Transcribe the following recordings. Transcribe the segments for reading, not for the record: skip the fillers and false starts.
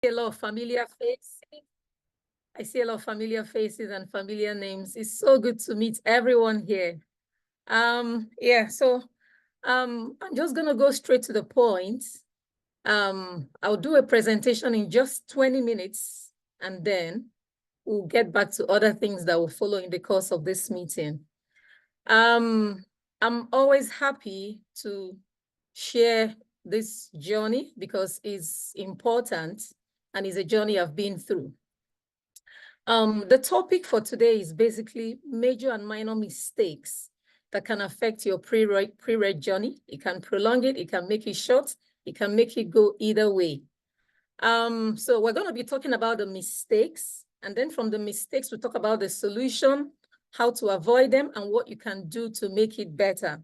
A lot of familiar faces. I see a lot of familiar faces and familiar names. It's so good to meet everyone here. Yeah, so I'm just gonna go straight to the point. I'll do a presentation in just 20 minutes, and then we'll get back to other things that will follow in the course of this meeting. I'm always happy to share this journey because it's important and it's a journey I've been through. The topic for today is basically major and minor mistakes that can affect your pre-read journey. It can prolong it, it can make it short, it can make it go either way. So we're going to be talking about the mistakes, and then from the mistakes, we'll talk about the solution, how to avoid them, and what you can do to make it better.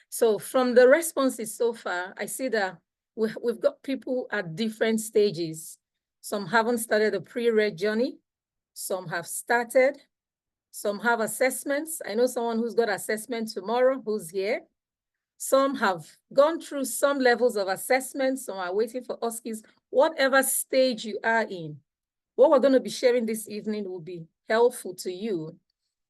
So from the responses so far, I see that we've got people at different stages. Some haven't started the pre-read journey. Some have started. Some have assessments. I know someone who's got assessment tomorrow who's here. Some have gone through some levels of assessment. Some are waiting for OSCEs. Whatever stage you are in, what we're going to be sharing this evening will be helpful to you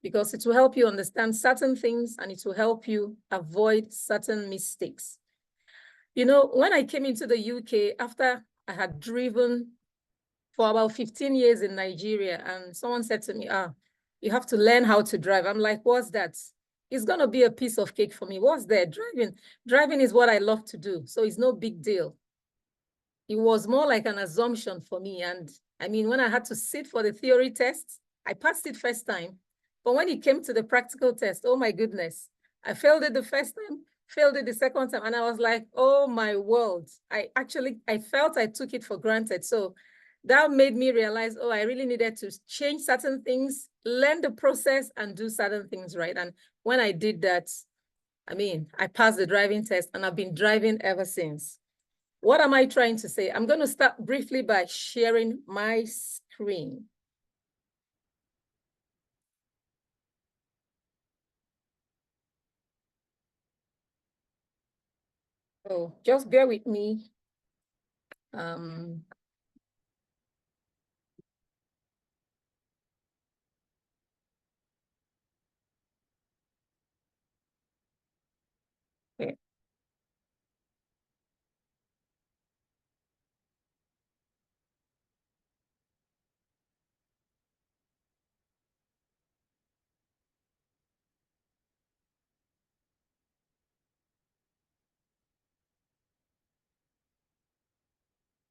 because it will help you understand certain things and it will help you avoid certain mistakes. You know, when I came into the UK, after I had driven for about 15 years in Nigeria, and someone said to me, you have to learn how to drive. I'm like, what's that? It's going to be a piece of cake for me. What's that? Driving is what I love to do. So it's no big deal. It was more like an assumption for me. And I mean, when I had to sit for the theory test, I passed it first time. But when it came to the practical test, oh my goodness, I failed it the first time, failed it the second time. And I was like, oh my world. I felt I took it for granted. So that made me realize, oh, I really needed to change certain things, learn the process and do certain things right. And when I did that, I mean, I passed the driving test and I've been driving ever since. What am I trying to say? I'm going to start briefly by sharing my screen. So just bear with me. Okay.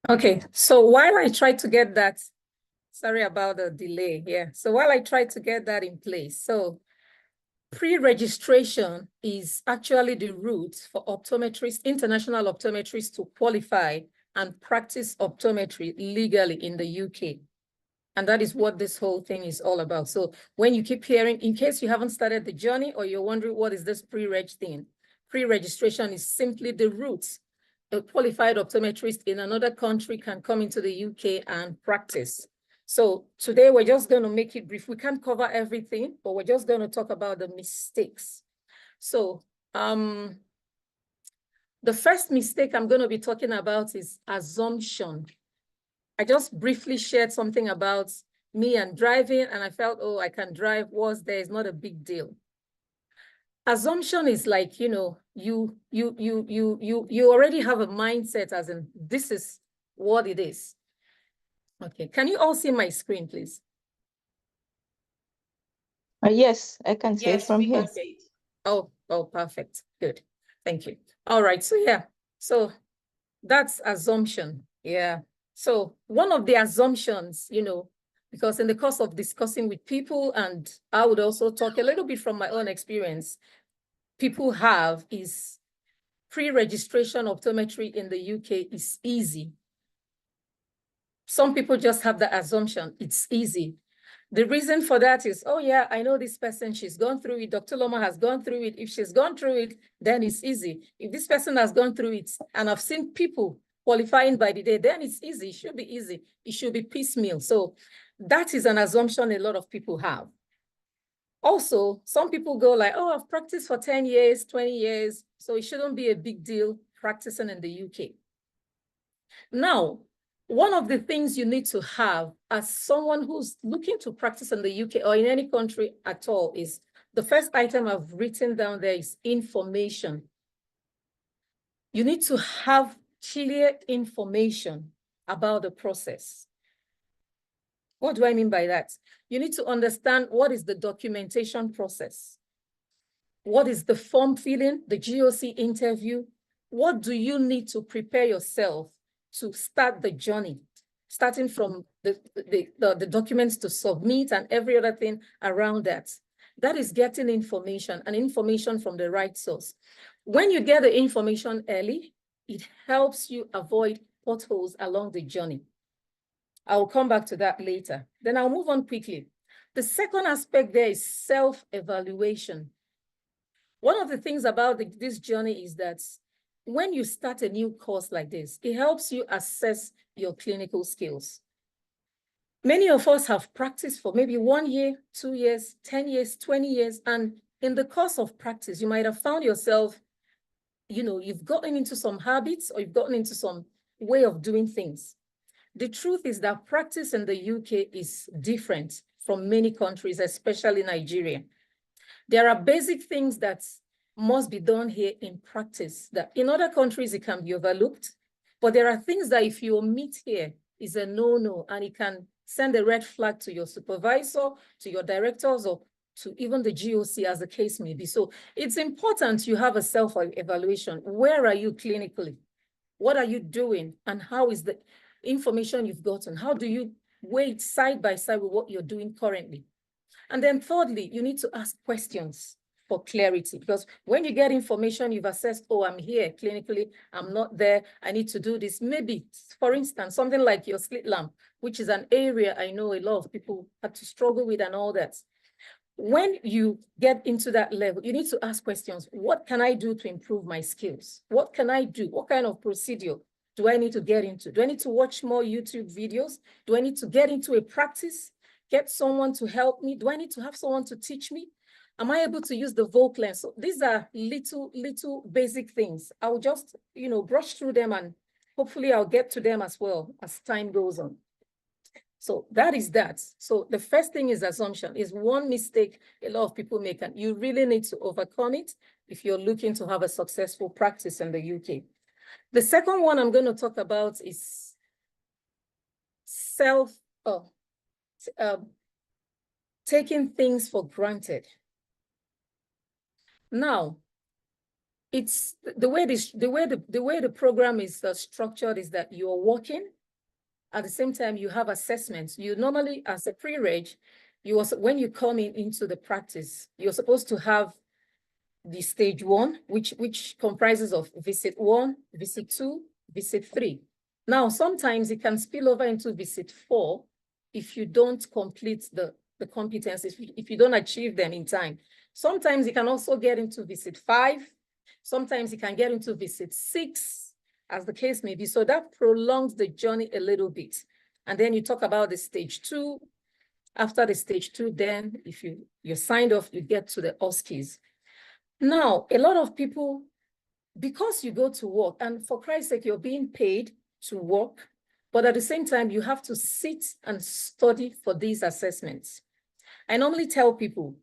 Okay, so while I try to get that, sorry about the delay here. So while I try to get that in place, so pre-registration is actually the route for optometrists, international optometrists to qualify and practice optometry legally in the UK. And that is what this whole thing is all about. So when you keep hearing, in case you haven't started the journey or you're wondering what is this pre-reg thing, pre-registration is simply the route a qualified optometrist in another country can come into the UK and practice. So today we're just going to make it brief. We can't cover everything, but we're just going to talk about the mistakes. So the first mistake I'm going to be talking about is assumption. I just briefly shared something about me and driving, and I felt, oh, I can drive. Was there is not a big deal. Assumption is like, you know, you already have a mindset as in this is what it is. Okay, can you all see my screen, please? Yes, I can see it from here. Oh, perfect. Good. Thank you. All right. So yeah, so that's assumption. Yeah. So one of the assumptions, you know, because in the course of discussing with people, and I would also talk a little bit from my own experience, people have is pre-registration optometry in the UK is easy. Some people just have the assumption it's easy. The reason for that is, oh yeah, I know this person, she's gone through it. Dr. Loma has gone through it. If she's gone through it, then it's easy. If this person has gone through it, and I've seen people qualifying by the day, then it's easy. It should be easy. It should be piecemeal. So that is an assumption a lot of people have. Also, some people go like, oh, I've practiced for 10 years, 20 years, so it shouldn't be a big deal practicing in the UK. Now, One of the things you need to have as someone who's looking to practice in the UK or in any country at all is the first item I've written down there is information. You need to have clear information about the process. What do I mean by that? You need to understand what is the documentation process. What is the form filling, the GOC interview? What do you need to prepare yourself to start the journey, starting from the documents to submit and every other thing around that? That is getting information and information from the right source. When you get the information early, it helps you avoid potholes along the journey. I'll come back to that later. Then I'll move on quickly. The second aspect there is self-evaluation. One of the things about this journey is that when you start a new course like this, it helps you assess your clinical skills. Many of us have practiced for maybe 1 year, 2 years, 10 years, 20 years. And in the course of practice, you might have found yourself, you've gotten into some habits or you've gotten into some way of doing things. The truth is that practice in the UK is different from many countries, especially Nigeria. There are basic things that must be done here in practice that in other countries, it can be overlooked. But there are things that if you omit here, is a no-no, and it can send a red flag to your supervisor, to your directors, or to even the GOC, as the case may be. So it's important you have a self-evaluation. Where are you clinically? What are you doing? And how is the information you've gotten? How do you weigh it side by side with what you're doing currently? And then thirdly, you need to ask questions for clarity, because when you get information, you've assessed, oh, I'm here clinically, I'm not there, I need to do this. Maybe, for instance, something like your slit lamp, which is an area I know a lot of people had to struggle with and all that. When you get into that level, you need to ask questions. What can I do to improve my skills? What can I do? What kind of procedure do I need to get into? Do I need to watch more YouTube videos? Do I need to get into a practice? Get someone to help me? Do I need to have someone to teach me? Am I able to use the Voclen? So these are little basic things. I'll just, brush through them, and hopefully I'll get to them as well as time goes on. So that is that. So the first thing is assumption. Is one mistake a lot of people make, and you really need to overcome it if you're looking to have a successful practice in the UK. The second one I'm going to talk about is taking things for granted. Now, it's the way the program is structured is that you're working. At the same time, you have assessments. You normally, as a pre-reg, when you come into the practice, you're supposed to have the stage 1, which comprises of visit 1, visit 2, visit 3. Now, sometimes it can spill over into visit 4 if you don't complete the competencies, if you don't achieve them in time. Sometimes it can also get into visit 5. Sometimes it can get into visit 6, as the case may be. So that prolongs the journey a little bit. And then you talk about the stage 2. After the stage 2, then if you're signed off, you get to the OSCEs. Now, a lot of people, because you go to work, and for Christ's sake, you're being paid to work, but at the same time, you have to sit and study for these assessments. I normally tell people,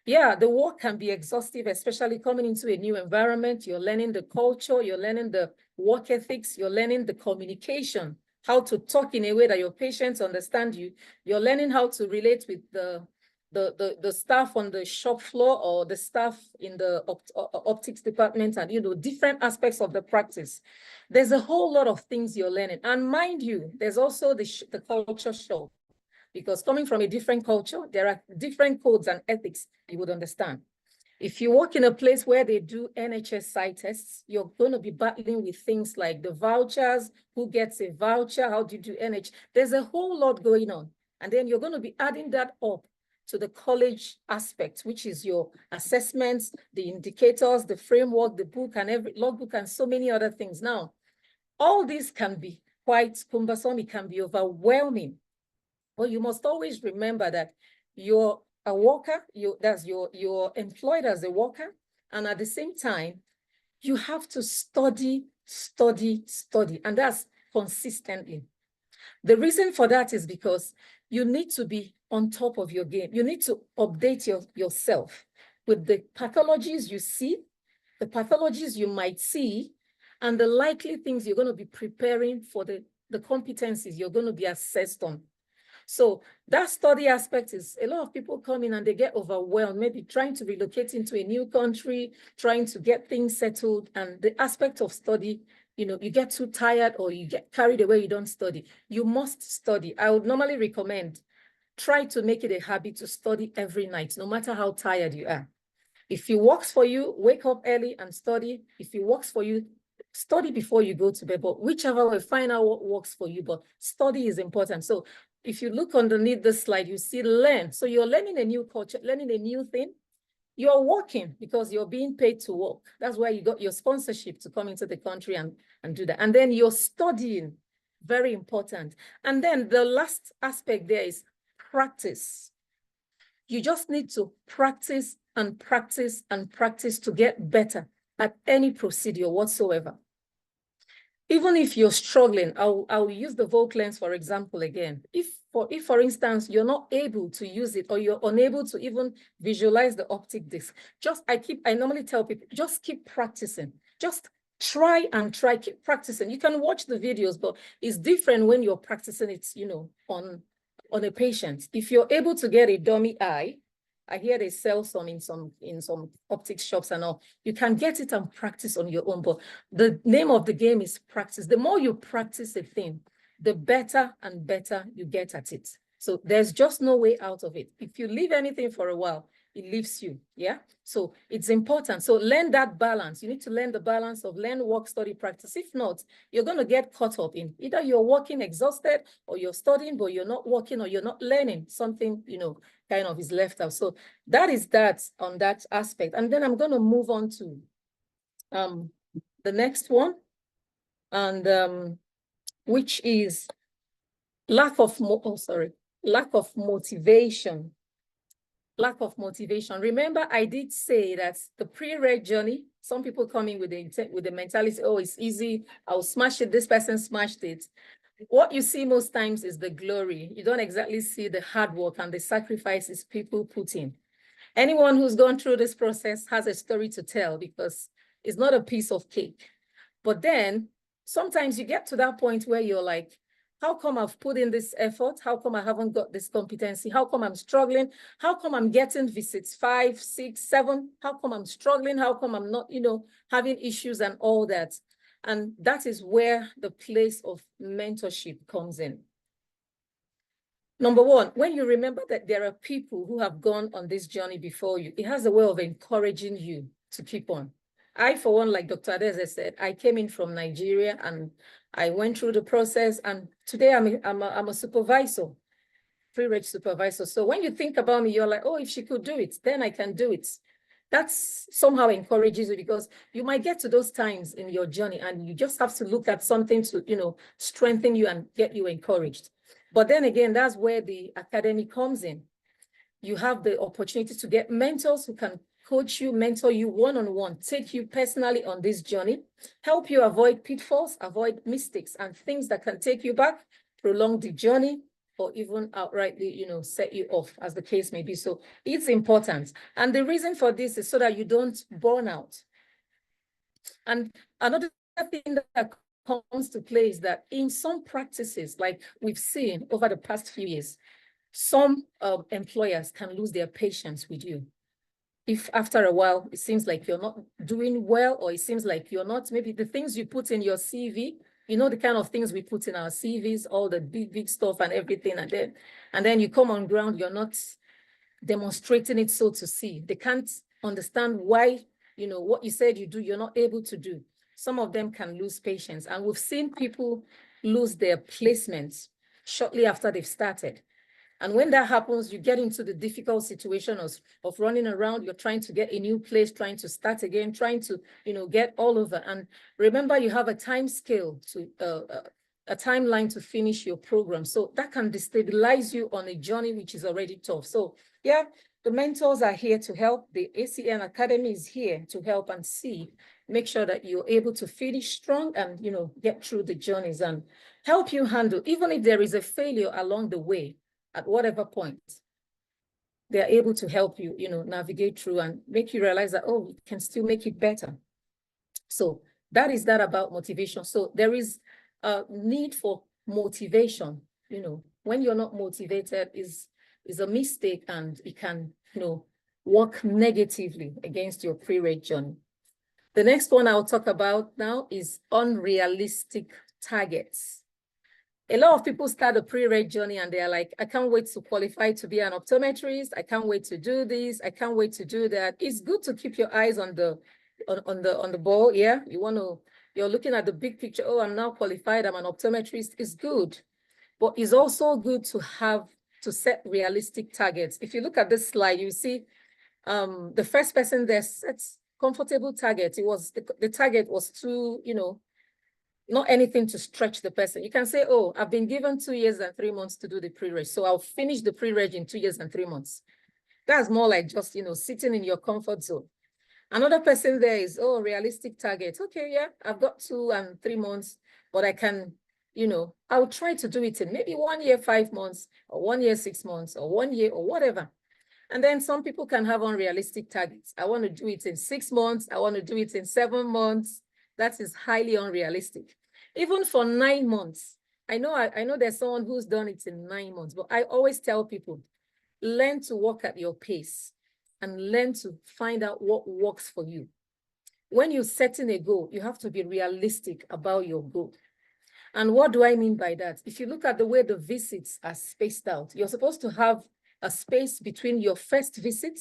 yeah, the work can be exhaustive, especially coming into a new environment. You're learning the culture, you're learning the work ethics, you're learning the communication, how to talk in a way that your patients understand you. You're learning how to relate with the staff on the shop floor or the staff in the optics department, and different aspects of the practice. There's a whole lot of things you're learning. And mind you, there's also the culture shock. Because coming from a different culture, there are different codes and ethics you would understand. If you work in a place where they do NHS site tests, you're going to be battling with things like the vouchers, who gets a voucher, how do you do NH? There's a whole lot going on. And then you're going to be adding that up to the college aspect, which is your assessments, the indicators, the framework, the book, and every logbook, and so many other things. Now, all these can be quite cumbersome. It can be overwhelming. But you must always remember that you're a worker, you're employed as a worker, and at the same time, you have to study, and that's consistently. The reason for that is because you need to be on top of your game. You need to update yourself with the pathologies you see, the pathologies you might see, and the likely things you're going to be preparing for the competencies you're going to be assessed on. So that study aspect is, a lot of people come in and they get overwhelmed, maybe trying to relocate into a new country, trying to get things settled. And the aspect of study, you know, you get too tired or you get carried away, you don't study. You must study. I would normally recommend, try to make it a habit to study every night, no matter how tired you are. If it works for you, wake up early and study. If it works for you, study before you go to bed, but whichever way, find out what works for you, but study is important. So if you look underneath the slide, you see learn. So you're learning a new culture, learning a new thing. You're working because you're being paid to work. That's why you got your sponsorship to come into the country and do that. And then you're studying, very important. And then the last aspect there is practice. You just need to practice and practice and practice to get better at any procedure whatsoever. Even if you're struggling, I'll use the Volk lens, for example, again. If, for instance, you're not able to use it or you're unable to even visualize the optic disc, I normally tell people, just keep practicing. Just try and try, keep practicing. You can watch the videos, but it's different when you're practicing it, you know, on a patient. If you're able to get a dummy eye, I hear they sell some in some optics shops and all. You can get it and practice on your own, but the name of the game is practice. The more you practice a thing, the better and better you get at it. So there's just no way out of it. If you leave anything for a while, it leaves you, yeah? So it's important. So learn that balance. You need to learn the balance of learn, work, study, practice. If not, you're going to get caught up in either you're working exhausted or you're studying, but you're not working or you're not learning something, you know, kind of is left out. So that is that on that aspect. And then I'm going to move on to the next one, and which is lack of motivation. Lack of motivation. Remember, I did say that the pre-read journey, some people come in with the mentality, oh, it's easy, I'll smash it, this person smashed it. What you see most times is the glory. You don't exactly see the hard work and the sacrifices people put in. Anyone who's gone through this process has a story to tell because it's not a piece of cake. But then sometimes you get to that point where you're like, how come I've put in this effort? How come I haven't got this competency? How come I'm struggling? How come I'm getting visits 5, 6, 7? How come I'm struggling? How come I'm not, you know, having issues and all that? And that is where the place of mentorship comes in. Number one, when you remember that there are people who have gone on this journey before you, it has a way of encouraging you to keep on. I, for one, like Dr. Adeze said, I came in from Nigeria and I went through the process, and today I'm a supervisor, pre-reg supervisor. So when you think about me, you're like, oh, if she could do it, then I can do it. That's somehow encourages you because you might get to those times in your journey and you just have to look at something to, you know, strengthen you and get you encouraged. But then again, that's where the academy comes in. You have the opportunity to get mentors who can coach you, mentor you one-on-one, take you personally on this journey, help you avoid pitfalls, avoid mistakes and things that can take you back, prolong the journey, or even outrightly, you know, set you off, as the case may be. So it's important. And the reason for this is so that you don't burn out. And another thing that comes to play is that in some practices, like we've seen over the past few years, some employers can lose their patience with you. If after a while, it seems like you're not doing well, or it seems like you're not, maybe the things you put in your CV, you know, the kind of things we put in our CVs, all the big stuff and everything. And then you come on ground, you're not demonstrating it so to see. They can't understand why, you know, what you said you do, you're not able to do. Some of them can lose patience. And we've seen people lose their placements shortly after they've started. And when that happens, you get into the difficult situation of running around. You're trying to get a new place, trying to start again, trying to, you know, get all over. And remember, you have a time scale to a timeline to finish your program. So that can destabilize you on a journey which is already tough. So yeah, the mentors are here to help. The ACN Academy is here to help and make sure that you're able to finish strong and, you know, get through the journeys. And help you handle, even if there is a failure along the way, at whatever point, they're able to help you, navigate through and make you realize that, oh, you can still make it better. So that is that about motivation. So there is a need for motivation, when you're not motivated is a mistake, and it can, work negatively against your pre-reg journey. The next one I'll talk about now is unrealistic targets. A lot of people start a pre-reg journey and they're like, I can't wait to qualify to be an optometrist. I can't wait to do this. I can't wait to do that. It's good to keep your eyes on the ball. Yeah, you're looking at the big picture. Oh, I'm now qualified. I'm an optometrist. It's good, but it's also good to set realistic targets. If you look at this slide, you see the first person there sets comfortable targets. It was the target was to, not anything to stretch the person. You can say, oh, I've been given 2 years and 3 months to do the pre-reg, so I'll finish the pre-reg in 2 years and 3 months. That's more like just, sitting in your comfort zone. Another person there is, oh, realistic target. Okay, yeah, I've got 2 and 3 months, but I can, I'll try to do it in maybe 1 year, 5 months, or 1 year, 6 months, or 1 year, or whatever. And then some people can have unrealistic targets. I want to do it in 6 months. I want to do it in 7 months. That is highly unrealistic. Even for 9 months. I know there's someone who's done it in 9 months, but I always tell people, learn to walk at your pace and learn to find out what works for you. When you're setting a goal, you have to be realistic about your goal. And what do I mean by that? If you look at the way the visits are spaced out, you're supposed to have a space between your first visit,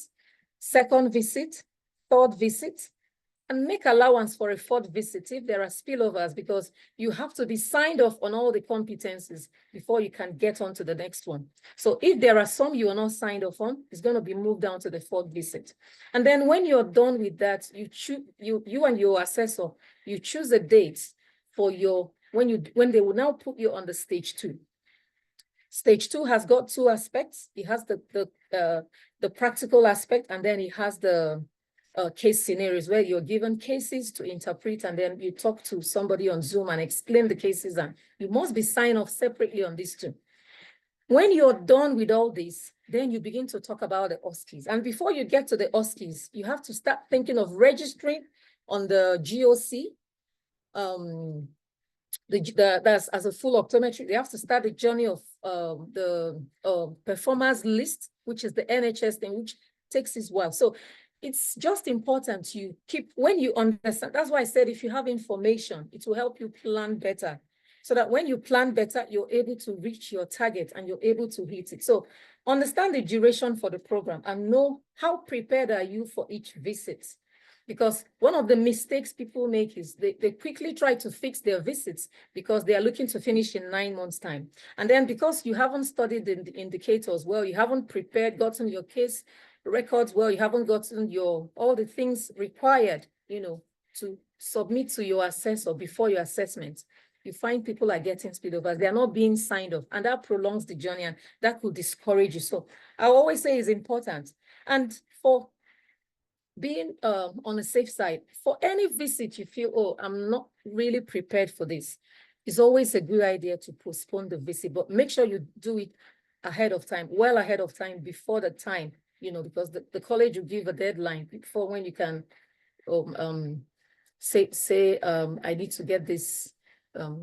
second visit, third visit, and make allowance for a fourth visit if there are spillovers, because you have to be signed off on all the competencies before you can get on to the next one. So if there are some you are not signed off on, it's going to be moved down to the fourth visit. And then when you're done with that, you and your assessor, you choose a date for when they will now put you on the stage 2. Stage 2 has got 2 aspects. It has the practical aspect, and then it has the case scenarios where you're given cases to interpret, and then you talk to somebody on Zoom and explain the cases, and you must be signed off separately on these 2. When you're done with all this, then you begin to talk about the OSCEs. And before you get to the OSCEs, you have to start thinking of registering on the GOC. That's as a full optometrist, they have to start the journey of the performers list, which is the NHS thing, which takes its while. So it's just important you keep, when you understand, that's why I said if you have information, it will help you plan better. So that when you plan better, you're able to reach your target and you're able to hit it. So understand the duration for the program and know how prepared are you for each visit. Because one of the mistakes people make is they quickly try to fix their visits because they are looking to finish in 9 months' time. And then because you haven't studied the indicators well, you haven't prepared, gotten your case records well, you haven't gotten all the things required, to submit to your assessor before your assessment, you find people are getting spillovers. They are not being signed off, and that prolongs the journey, and that could discourage you. So I always say it's important. And for being on the safe side, for any visit you feel, oh, I'm not really prepared for this, it's always a good idea to postpone the visit, but make sure you do it ahead of time, well ahead of time, before the time, because the college will give a deadline before when you can say I need to get this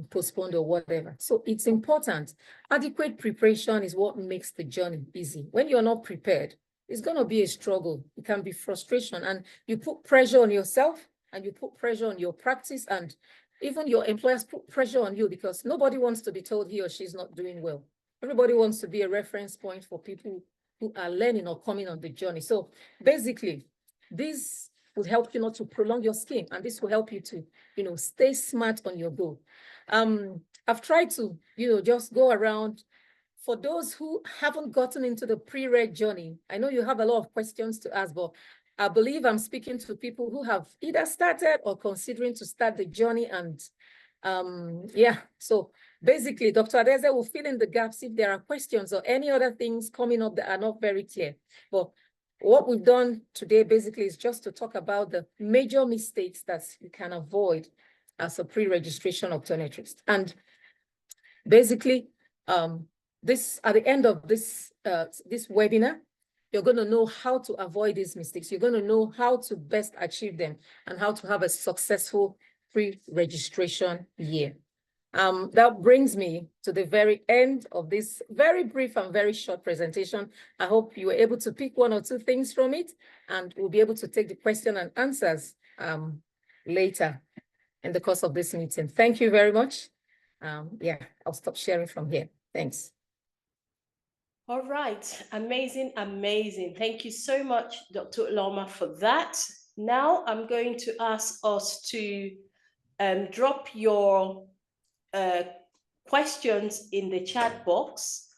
postponed or whatever. So it's important. Adequate preparation is what makes the journey easy. When you're not prepared, it's going to be a struggle. It can be frustration, and you put pressure on yourself, and you put pressure on your practice, and even your employers put pressure on you, because nobody wants to be told he or she's not doing well. Everybody wants to be a reference point for people who are learning or coming on the journey. So basically, this will help you not to prolong your scheme, and this will help you to, stay smart on your goal. I've tried to, just go around. For those who haven't gotten into the pre-reg journey, I know you have a lot of questions to ask, but I believe I'm speaking to people who have either started or considering to start the journey. And yeah, so basically, Dr. Adeze will fill in the gaps if there are questions or any other things coming up that are not very clear. But what we've done today basically is just to talk about the major mistakes that you can avoid as a pre-registration optometrist. And basically, this at the end of this this webinar, you're going to know how to avoid these mistakes. You're going to know how to best achieve them and how to have a successful pre-registration year. That brings me to the very end of this very brief and very short presentation. I hope you were able to pick one or two things from it, and we'll be able to take the question and answers later in the course of this meeting. Thank you very much. Yeah, I'll stop sharing from here. Thanks. All right, amazing, amazing. Thank you so much, Dr. Uloma, for that. Now I'm going to ask us to drop your questions in the chat box.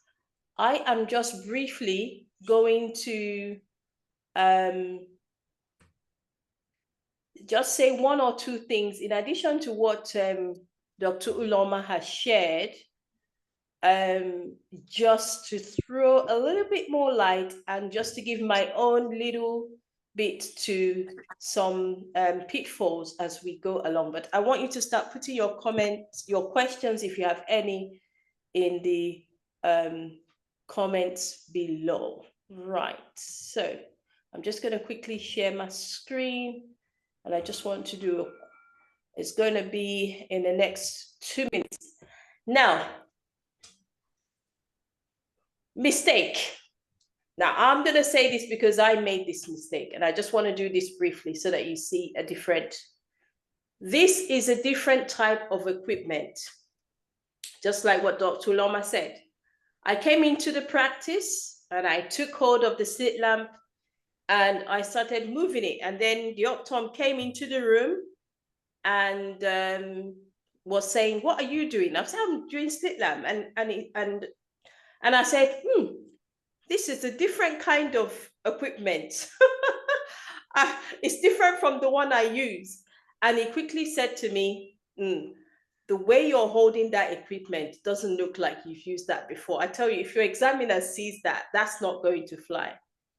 I am just briefly going to just say one or two things in addition to what Dr. Uloma has shared, just to throw a little bit more light and just to give my own little bit to some pitfalls as we go along. But I want you to start putting your comments, your questions, if you have any, in the comments below. Right, so I'm just going to quickly share my screen, and I just want to do, it's going to be in the next 2 minutes. Now, mistake. Now, I'm going to say this because I made this mistake, and I just want to do this briefly so that you see a different. This is a different type of equipment, just like what Dr. Uloma said. I came into the practice and I took hold of the slit lamp and I started moving it. And then the optom came into the room and was saying, "What are you doing?" I said, "I'm doing slit lamp." And I said, this is a different kind of equipment. It's different from the one I use. And he quickly said to me, the way you're holding that equipment doesn't look like you've used that before. I tell you, if your examiner sees that, that's not going to fly.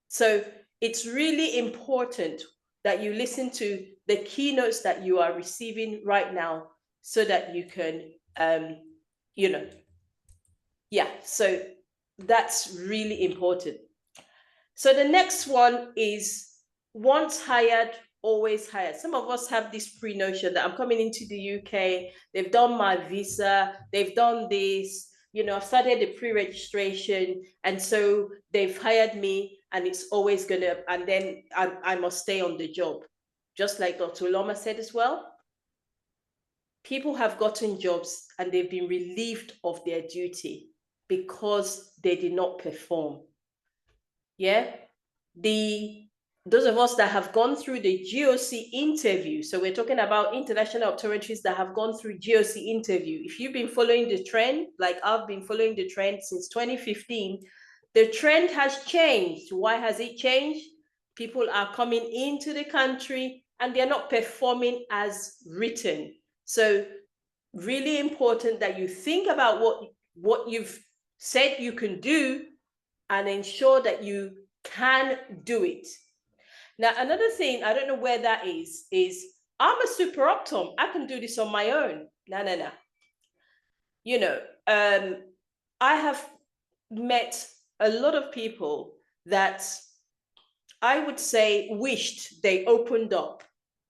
So it's really important that you listen to the keynotes that you are receiving right now so that you can, so that's really important. So the next one is once hired, always hired. Some of us have this pre-notion that I'm coming into the UK, they've done my visa, they've done this, I've started the pre-registration, and so they've hired me and it's always gonna, and then I must stay on the job. Just like Dr. Uloma said as well, people have gotten jobs and they've been relieved of their duty because they did not perform. Yeah, those of us that have gone through the GOC interview, so we're talking about international optometrists that have gone through GOC interview. If you've been following the trend, like I've been following the trend since 2015, the trend has changed. Why has it changed? People are coming into the country and they're not performing as written. So really important that you think about what you've said you can do and ensure that you can do it. Now, another thing, I don't know where that is I'm a super optom. I can do this on my own. No. I have met a lot of people that I would say wished they opened up,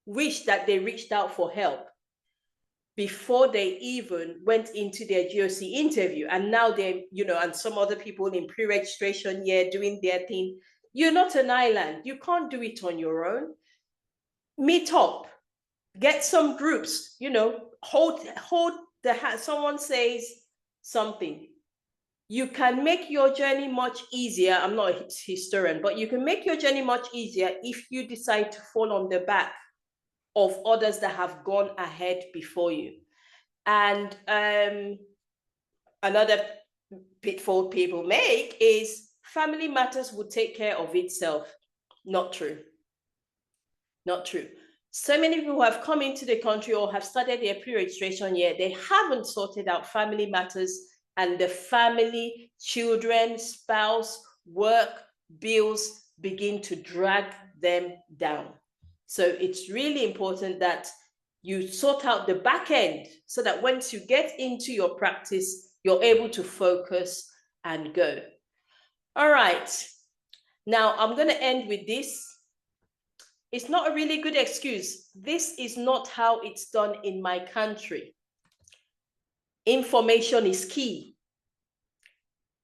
wished that they reached out for help before they even went into their GOC interview. And now they're, and some other people in pre-registration year doing their thing. You're not an island. You can't do it on your own. Meet up, get some groups, hold the hand. Someone says something. You can make your journey much easier. I'm not a historian, but you can make your journey much easier if you decide to fall on the back of others that have gone ahead before you. And another pitfall people make is family matters will take care of itself. Not true. Not true. So many people who have come into the country or have started their pre-registration year, they haven't sorted out family matters, and the family, children, spouse, work, bills begin to drag them down. So it's really important that you sort out the back end so that once you get into your practice, you're able to focus and go. All right. Now, I'm going to end with this. It's not a really good excuse. This is not how it's done in my country. Information is key.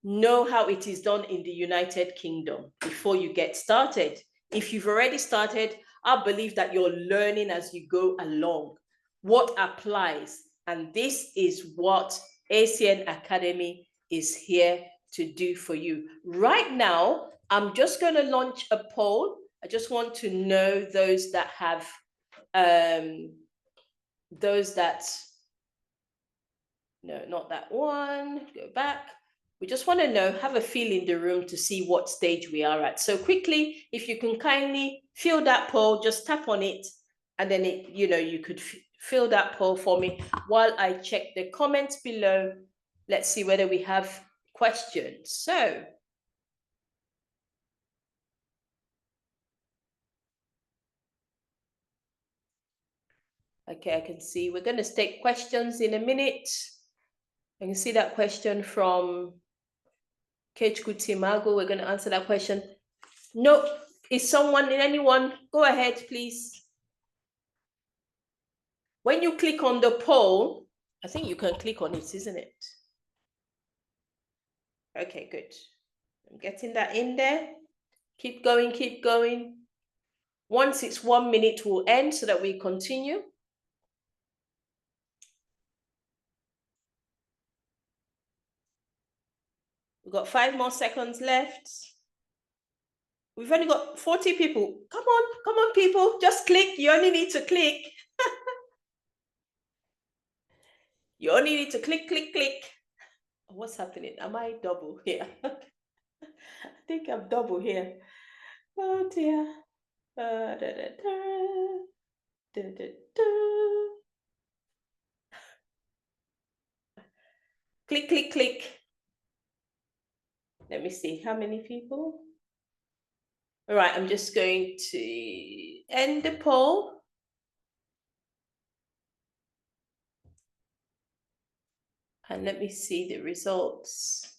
Know how it is done in the United Kingdom before you get started. If you've already started, I believe that you're learning as you go along what applies. And this is what ACN Academy is here to do for you. Right now, I'm just going to launch a poll. I just want to know those that have, no, not that one, go back. We just want to know, have a feel in the room to see what stage we are at. So quickly, if you can kindly fill that poll, just tap on it, and then it, you could fill that poll for me while I check the comments below. Let's see whether we have questions. So, okay, I can see we're going to take questions in a minute. I can see that question from Kate Kutimago. We're going to answer that question. No, is anyone? Go ahead, please. When you click on the poll, I think you can click on it, isn't it? Okay, good. I'm getting that in there. Keep going, keep going. Once it's 1 minute, we'll end so that we continue. We've got 5 more seconds left. We've only got 40 people. Come on, people. Just click. You only need to click. You only need to click, click, click. What's happening? Am I double here? I think I'm double here. Oh dear. Click, click, click. Let me see how many people. All right, I'm just going to end the poll. And let me see the results.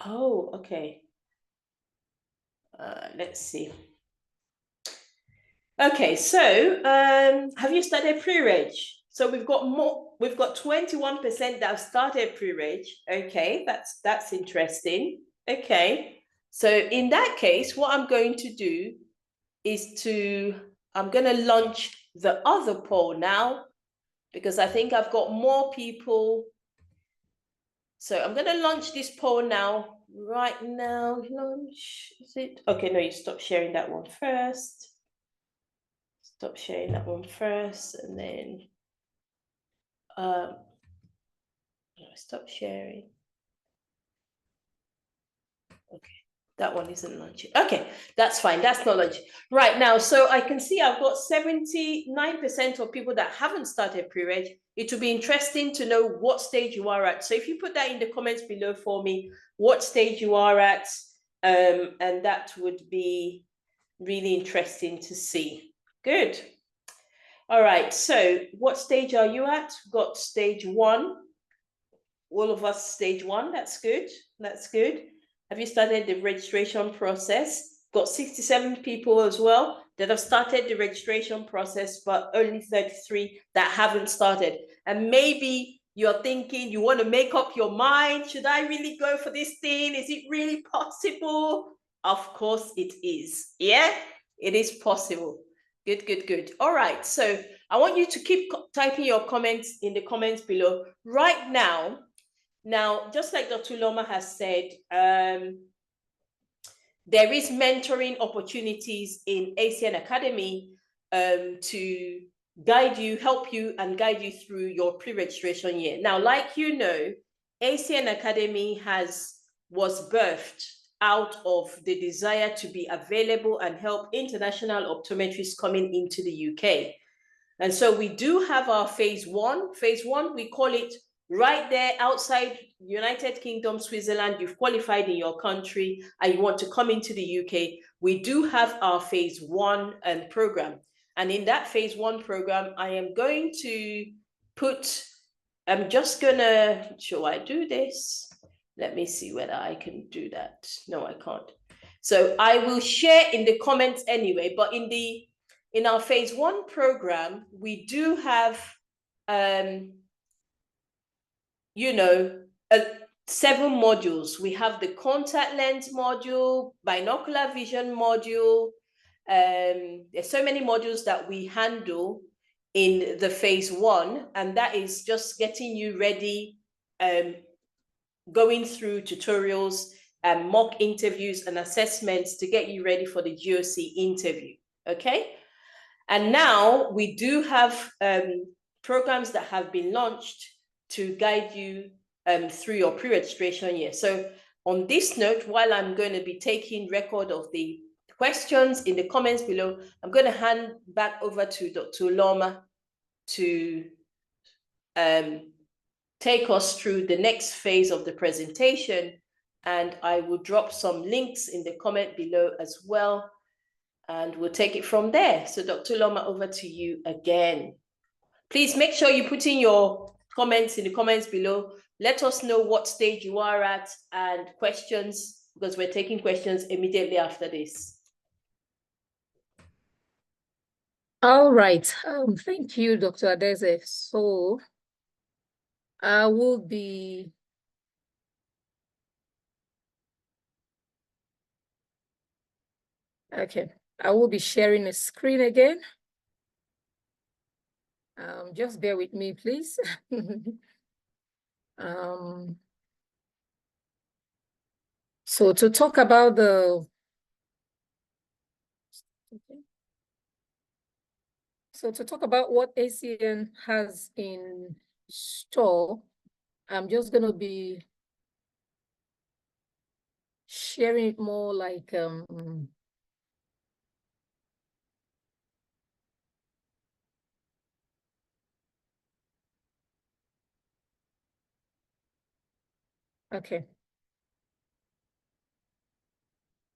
Oh, okay. Let's see. Okay, so have you started pre-reg? So we've got 21% that have started pre-reg. Okay, that's interesting. Okay, so in that case, what I'm going to do is I'm going to launch the other poll now, because I think I've got more people. So I'm going to launch this poll now. Right now, launch, is it? Okay, no, you stop sharing that one first. Stop sharing that one first, and then stop sharing. Okay, that one isn't launching. Okay, that's fine. That's not launching. Right now, so I can see I've got 79% of people that haven't started pre-reg. It will be interesting to know what stage you are at. So if you put that in the comments below for me, what stage you are at, and that would be really interesting to see. Good. All right, so what stage are you at? Got stage 1. All of us stage 1, that's good. That's good. Have you started the registration process? Got 67 people as well that have started the registration process, but only 33 that haven't started. And maybe you're thinking, you want to make up your mind. Should I really go for this thing? Is it really possible? Of course it is. Yeah, it is possible. Good, good, good. All right, so I want you to keep typing your comments in the comments below. Right now, just like Dr. Loma has said, there is mentoring opportunities in ACN Academy to guide you, help you, and guide you through your pre-registration year. Now, like you know, ACN Academy was birthed out of the desire to be available and help international optometrists coming into the UK. And so we do have our phase 1. Phase 1, we call it right there outside United Kingdom, Switzerland. You've qualified in your country and you want to come into the UK. We do have our phase 1 program. And in that phase 1 program, I am going to put I'm just gonna, shall I do this? Let me see whether I can do that. No, I can't. So I will share in the comments anyway, but in our phase 1 program, we do have, you know, 7 modules. We have the contact lens module, binocular vision module. There's so many modules that we handle in the phase 1, and that is just getting you ready, going through tutorials and mock interviews and assessments to get you ready for the GOC interview. Okay. And now we do have programs that have been launched to guide you through your pre-registration year. So on this note, while I'm going to be taking record of the questions in the comments below, I'm going to hand back over to Dr. Loma to take us through the next phase of the presentation. And I will drop some links in the comment below as well. And we'll take it from there. So Dr. Loma, over to you again. Please make sure you put in your comments in the comments below. Let us know what stage you are at and questions, because we're taking questions immediately after this. All right. Thank you, Dr. Adeze. So I will be sharing a screen again. Just bear with me, please. So to talk about what ACN has in store, I'm just going to be sharing it more like okay.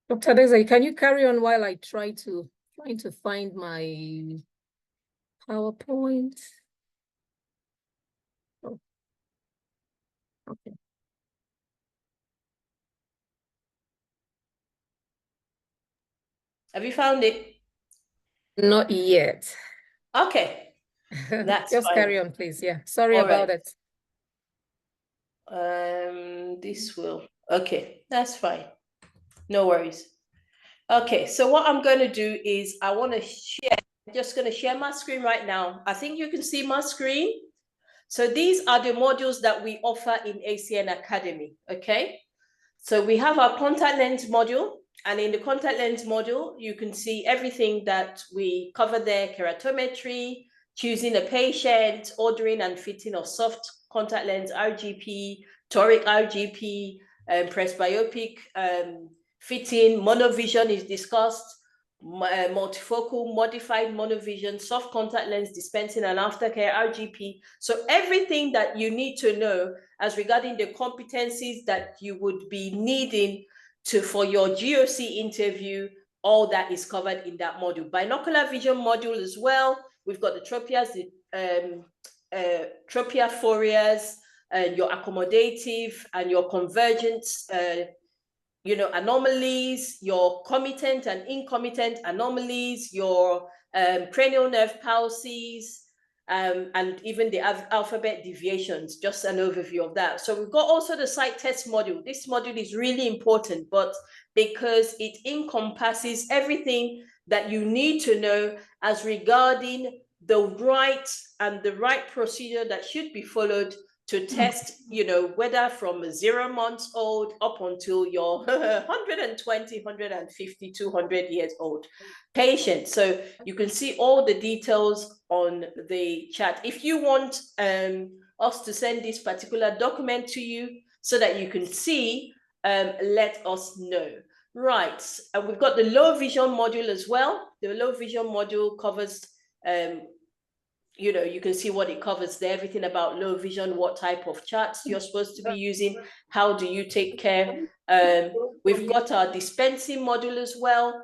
Dr. Adeze, can you carry on while I trying to find my PowerPoint? Oh. Okay. Have you found it? Not yet. Okay. That's just fine. carry on, please. Yeah. Sorry All about right. it. This will, okay, that's fine. No worries. Okay, so what I'm going to do is I want to share, I'm just going to share my screen right now. I think you can see my screen. So these are the modules that we offer in ACN Academy, okay? So we have our contact lens module, and in the contact lens module, you can see everything that we cover there: keratometry, choosing a patient, ordering and fitting of soft contact lens RGP, toric RGP, presbyopic fitting, monovision is discussed, multifocal, modified monovision, soft contact lens dispensing and aftercare RGP. So everything that you need to know as regarding the competencies that you would be needing for your GOC interview, all that is covered in that module. Binocular vision module as well. We've got the tropias, the tropia forias, and your accommodative and your convergence, anomalies, your committent and incommittent anomalies, your cranial nerve palsies, and even the alphabet deviations, just an overview of that. So we've got also the sight test module. This module is really important, but because it encompasses everything that you need to know as regarding the right procedure that should be followed to test, whether from 0 months old up until you're 120, 150, 200 years old patient. So you can see all the details on the chat. If you want us to send this particular document to you so that you can see, let us know. Right, and we've got the low vision module as well. The low vision module covers you can see what it covers there, everything about low vision, what type of charts you're supposed to be using, how do you take care. We've got our dispensing module as well.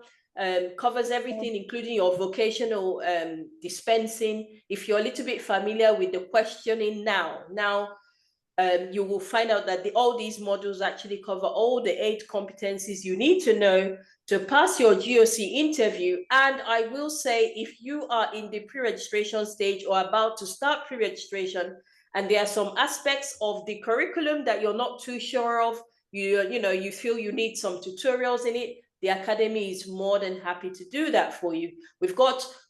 covers everything, including your vocational dispensing. If you're a little bit familiar with the questioning now, you will find out that all these modules actually cover all the 8 competencies you need to know to pass your GOC interview. And I will say, if you are in the pre-registration stage or about to start pre-registration, and there are some aspects of the curriculum that you're not too sure of, you feel you need some tutorials in it, the Academy is more than happy to do that for you.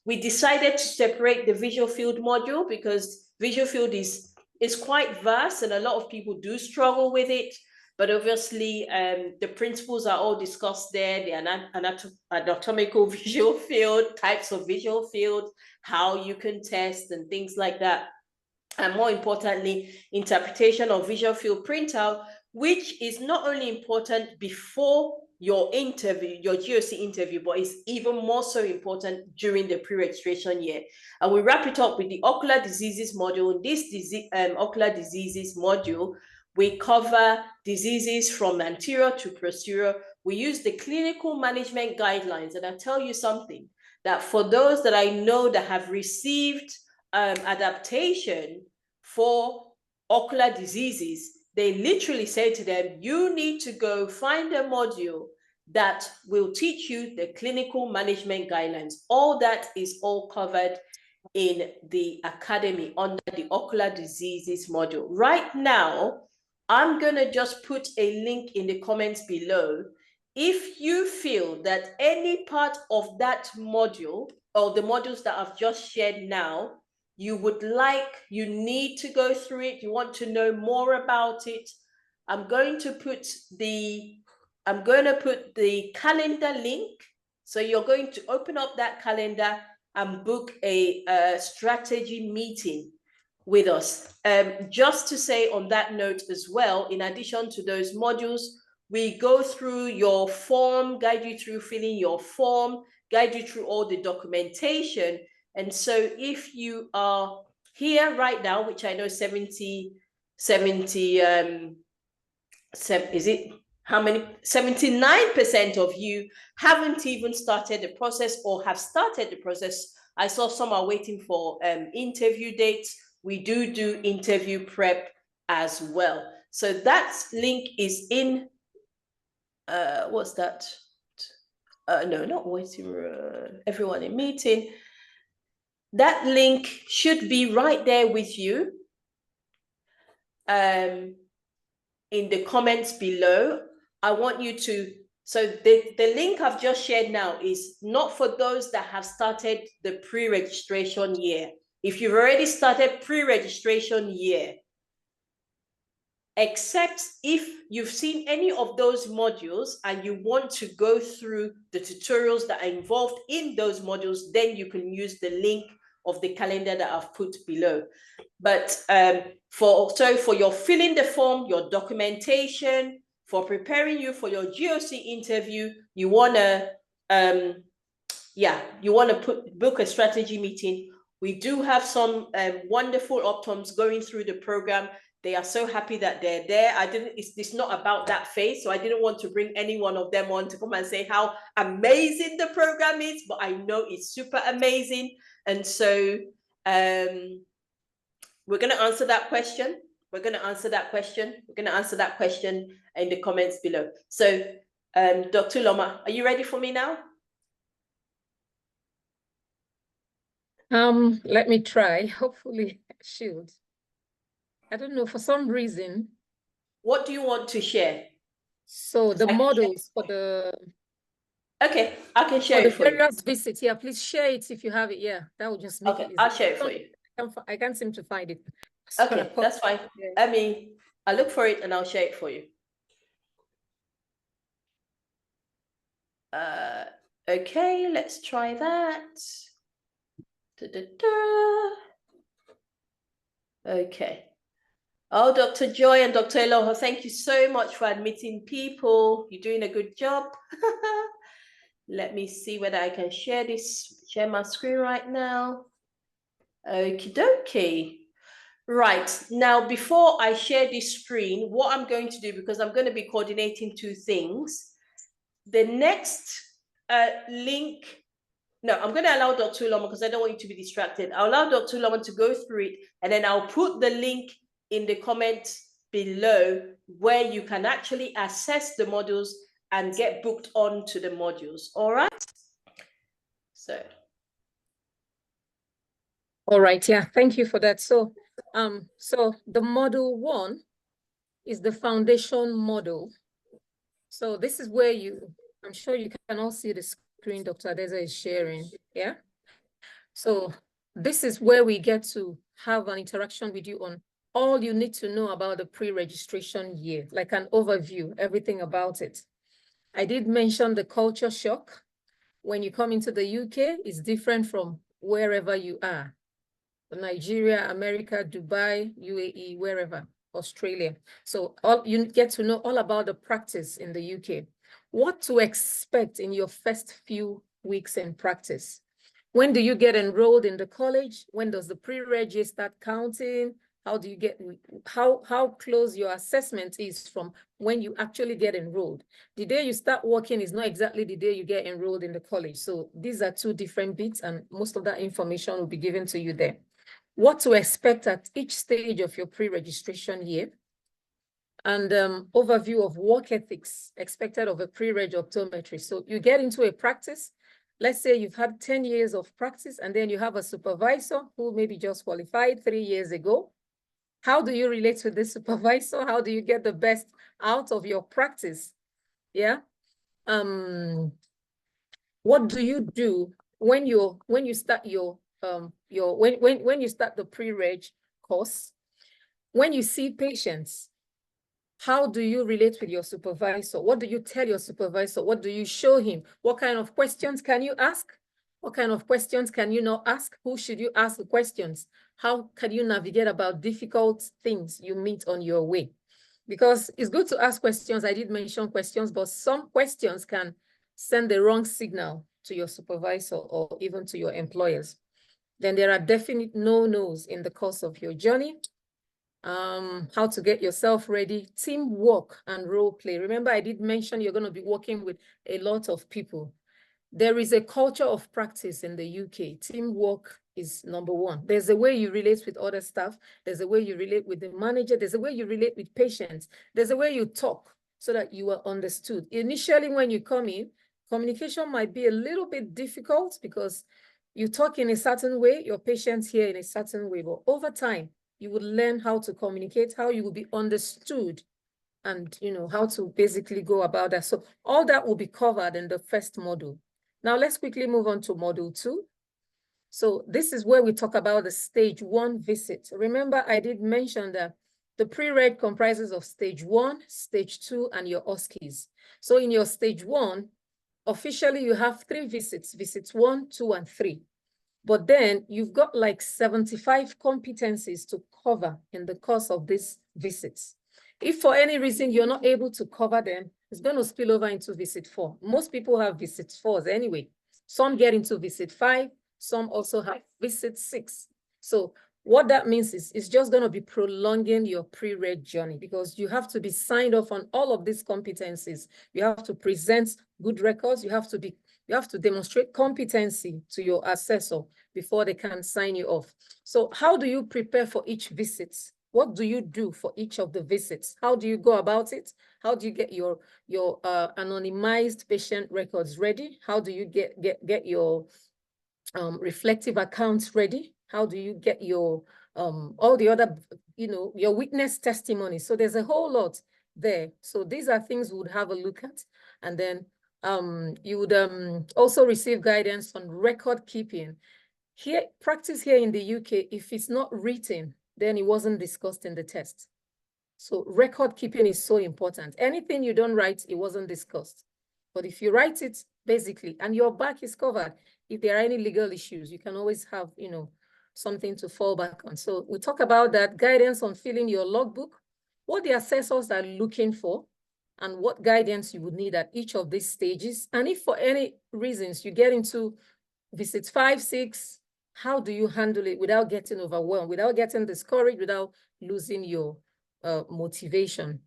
We decided to separate the visual field module because visual field is quite vast and a lot of people do struggle with it. But obviously, the principles are all discussed there, the anatomical visual field, types of visual field, how you can test and things like that. And more importantly, interpretation of visual field printout, which is not only important before your interview, your GOC interview, but it's even more so important during the pre-registration year. And we wrap it up with the ocular diseases module. In this ocular diseases module, we cover diseases from anterior to posterior. We use the clinical management guidelines. And I'll tell you something, that for those that I know that have received adaptation for ocular diseases, they literally say to them, you need to go find a module that will teach you the clinical management guidelines. All that is all covered in the Academy under the ocular diseases module. Right now, I'm going to just put a link in the comments below. If you feel that any part of that module or the modules that I've just shared now, you need to go through it, you want to know more about it, I'm going to put the calendar link. So you're going to open up that calendar and book a strategy meeting with us. Just to say on that note as well, in addition to those modules, we go through your form, guide you through filling your form, guide you through all the documentation. And so if you are here right now, which I know 79% of you haven't even started the process or have started the process. I saw some are waiting for interview dates. We do interview prep as well. So that link is in, what's that? No, not waiting room, everyone in meeting. That link should be right there with you in the comments below. I want you to, so the link I've just shared now is not for those that have started the pre-registration year. If you've already started pre-registration year, except if you've seen any of those modules and you want to go through the tutorials that are involved in those modules, then you can use the link of the calendar that I've put below. But for your filling the form, your documentation, for preparing you for your GOC interview, you wanna book a strategy meeting. We do have some wonderful optoms going through the program. They are so happy that they're there. It's not about that phase, so I didn't want to bring any one of them on to come and say how amazing the program is, but I know it's super amazing. And so we're going to answer that question. We're going to answer that question. We're going to answer that question in the comments below. So Dr. Loma, are you ready for me now? Let me try. Hopefully I should. I don't know, for some reason. What do you want to share? So the models for the... Okay, I can share it for you. various visits, yeah, please share it if you have it. Yeah, that would just make it easy. I'll share it for you. I can't seem to find it. Okay, that's fine. I mean, I'll look for it and I'll share it for you. Okay, let's try that. Okay. Oh, Dr. Joy and Dr. Eloho, thank you so much for admitting people. You're doing a good job. Let me see whether I can share my screen right now. Okie dokie. Right, now before I share this screen, what I'm going to do, because I'm going to be coordinating two things, the next link. No, I'm going to allow Dr. Uloma because I don't want you to be distracted. I'll allow Dr. Uloma to go through it, and then I'll put the link in the comments below where you can actually access the modules and get booked on to the modules. All right? All right, yeah, thank you for that. So the module 1 is the foundation model. So this is where I'm sure you can all see the screen Dr. Adeza is sharing, yeah? So this is where we get to have an interaction with you on all you need to know about the pre-registration year, like an overview, everything about it. I did mention the culture shock. When you come into the UK, it's different from wherever you are. Nigeria, America, Dubai, UAE, wherever, Australia. So you get to know all about the practice in the UK. What to expect in your first few weeks in practice. When do you get enrolled in the college? When does the pre-reg start counting? How do you get, how close your assessment is from when you actually get enrolled? The day you start working is not exactly the day you get enrolled in the college. So these are two different bits, and most of that information will be given to you there. What to expect at each stage of your pre-registration year, and overview of work ethics expected of a pre-reg optometrist. So you get into a practice. Let's say you've had 10 years of practice, and then you have a supervisor who maybe just qualified 3 years ago. How do you relate with this supervisor? How do you get the best out of your practice? Yeah. What do you do when you start when you start the pre-reg course? When you see patients, how do you relate with your supervisor? What do you tell your supervisor? What do you show him? What kind of questions can you ask? What kind of questions can you not ask? Who should you ask the questions? How can you navigate about difficult things you meet on your way? Because it's good to ask questions. I did mention questions, but some questions can send the wrong signal to your supervisor or even to your employers. Then there are definite no-nos in the course of your journey. How to get yourself ready, teamwork and role play. Remember, I did mention you're going to be working with a lot of people. There is a culture of practice in the UK. Teamwork is number one. There's a way you relate with other staff. There's a way you relate with the manager. There's a way you relate with patients. There's a way you talk so that you are understood. Initially, when you come in, communication might be a little bit difficult because you talk in a certain way, your patients hear in a certain way, but over time, you will learn how to communicate, how you will be understood, and how to basically go about that. So all that will be covered in the first module. Now let's quickly move on to module 2. So this is where we talk about the stage 1 visit. Remember, I did mention that the pre-reg comprises of stage 1, stage 2, and your OSCEs. So in your stage 1, officially you have 3 visits, visits 1, 2, and 3. But then you've got like 75 competencies to cover in the course of these visits. If for any reason you're not able to cover them, it's going to spill over into visit 4. Most people have visit 4s anyway. Some get into visit 5. Some also have visit 6. So what that means is it's just going to be prolonging your pre-reg journey because you have to be signed off on all of these competencies. You have to present good records. You have to demonstrate competency to your assessor before they can sign you off. So how do you prepare for each visit? What do you do for each of the visits? How do you go about it? How do you get your anonymized patient records ready? How do you get your reflective accounts ready? How do you get your all the other, your witness testimony? So there's a whole lot there. So these are things we would have a look at. And then you would also receive guidance on record keeping. Here, practice here in the UK, if it's not written, then it wasn't discussed in the test. So record keeping is so important. Anything you don't write, it wasn't discussed. But if you write it, basically, and your back is covered, if there are any legal issues, you can always have, something to fall back on. So we talk about that, guidance on filling your logbook, what the assessors are looking for, and what guidance you would need at each of these stages. And if for any reasons you get into visits 5, 6, how do you handle it without getting overwhelmed, without getting discouraged, without losing your motivation?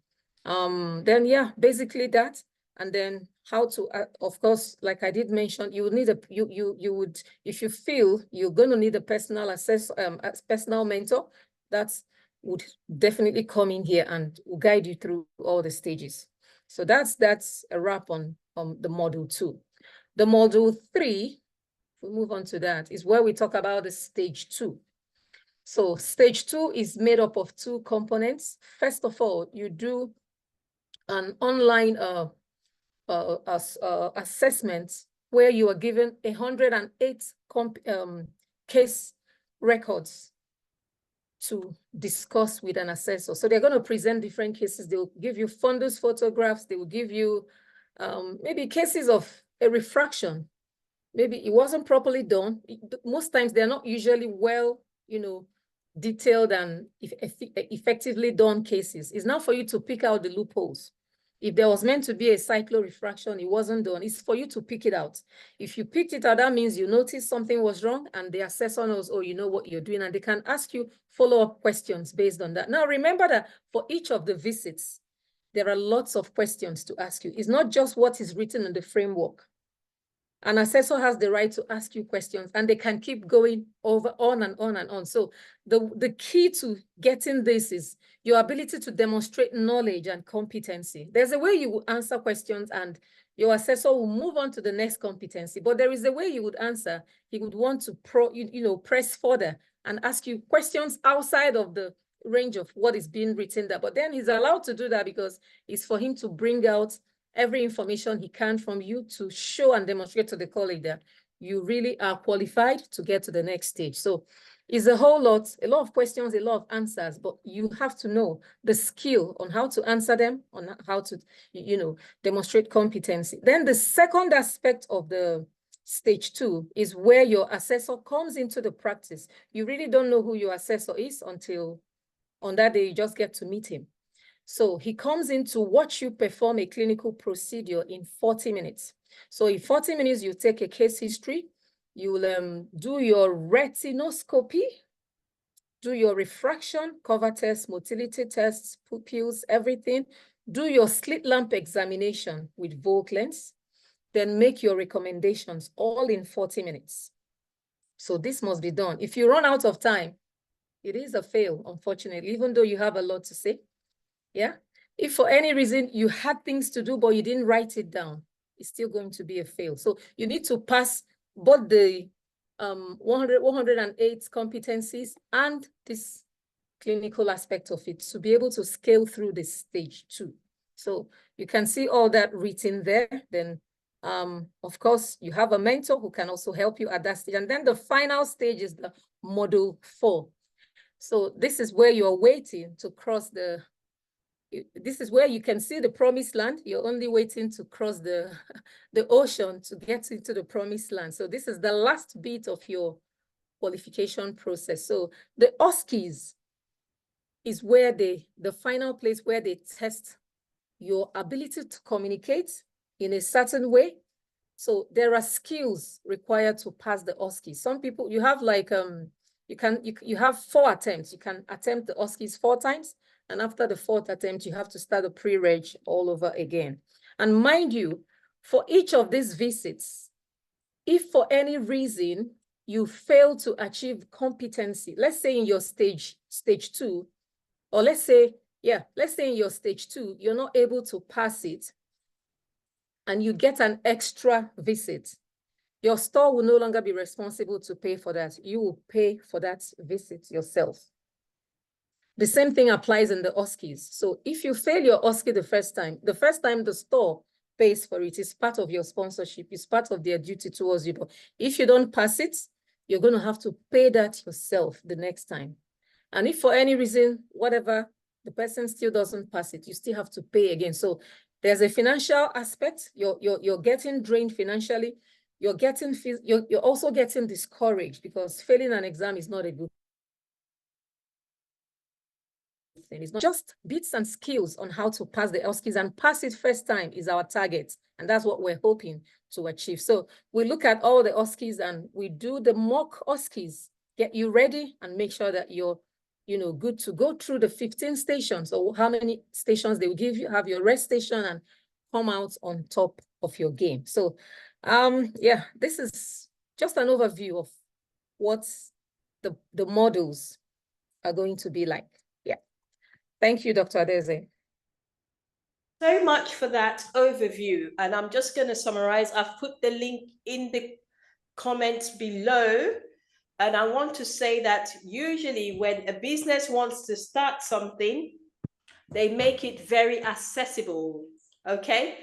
Then yeah, basically that. and then how to, of course, like I did mention, you would need you would, if you feel you're going to need a personal personal mentor, that's would definitely come in here and will guide you through all the stages. So that's a wrap on the module 2. The module 3, we move on to that, is where we talk about the stage 2. So stage 2 is made up of 2 components. First of all, you do an online assessment where you are given 108 case records to discuss with an assessor. So they're going to present different cases. They'll give you fundus photographs. They will give you maybe cases of a refraction. Maybe it wasn't properly done. Most times they're not usually well, detailed and effectively done cases. It's not for you to pick out the loopholes. If there was meant to be a cyclorefraction, it wasn't done. It's for you to pick it out. If you picked it out, that means you noticed something was wrong and the assessor knows, oh, you know what you're doing, and they can ask you follow-up questions based on that. Now, remember that for each of the visits, there are lots of questions to ask you. It's not just what is written in the framework. An assessor has the right to ask you questions, and they can keep going on and on and on. So the key to getting this is your ability to demonstrate knowledge and competency. There's a way you will answer questions and your assessor will move on to the next competency, but there is a way you would answer. He would want to press further and ask you questions outside of the range of what is being written there. But then he's allowed to do that because it's for him to bring out every information he can from you to show and demonstrate to the colleague that you really are qualified to get to the next stage. So it's a lot of questions, a lot of answers, but you have to know the skill on how to answer them, on how to, demonstrate competency. Then the second aspect of the stage 2 is where your assessor comes into the practice. You really don't know who your assessor is until on that day you just get to meet him. So he comes in to watch you perform a clinical procedure in 40 minutes. So in 40 minutes, you take a case history, you will do your retinoscopy, do your refraction, cover tests, motility tests, pupils, everything, do your slit lamp examination with Volk lens, then make your recommendations all in 40 minutes. So this must be done. If you run out of time, it is a fail, unfortunately, even though you have a lot to say. Yeah. If for any reason you had things to do, but you didn't write it down, it's still going to be a fail. So you need to pass both the 108 competencies and this clinical aspect of it to be able to scale through this stage 2. So you can see all that written there. Then, of course, you have a mentor who can also help you at that stage. And then the final stage is the module 4. So this is where you're waiting to cross this is where you can see the promised land. You're only waiting to cross the ocean to get into the promised land. So this is the last bit of your qualification process. So the OSCEs is where the final place where they test your ability to communicate in a certain way. So there are skills required to pass the OSCE. Some people, you have like, you have 4 attempts. You can attempt the OSCEs 4 times. And after the 4th attempt, you have to start a pre-reg all over again. And mind you, for each of these visits, if for any reason you fail to achieve competency, let's say in your stage 2, or let's say in your stage 2, you're not able to pass it, and you get an extra visit, your store will no longer be responsible to pay for that. You will pay for that visit yourself. The same thing applies in the OSCEs. So if you fail your OSCE the first time the store pays for it, it's part of your sponsorship, it's part of their duty towards you. But if you don't pass it, you're going to have to pay that yourself the next time. And if for any reason, whatever, the person still doesn't pass it, you still have to pay again. So there's a financial aspect. You're getting drained financially. You're also getting discouraged because failing an exam is not a good thing. It's not just bits and skills on how to pass the OSCEs, and pass it first time is our target. And that's what we're hoping to achieve. So we look at all the OSCEs and we do the mock OSCEs, get you ready and make sure that you're good to go through the 15 stations, or how many stations they will give you, have your rest station and come out on top of your game. So, yeah, this is just an overview of what the models are going to be like. Yeah. Thank you, Dr. Adeze. So much for that overview. And I'm just going to summarize. I've put the link in the comments below. And I want to say that usually when a business wants to start something, they make it very accessible. Okay.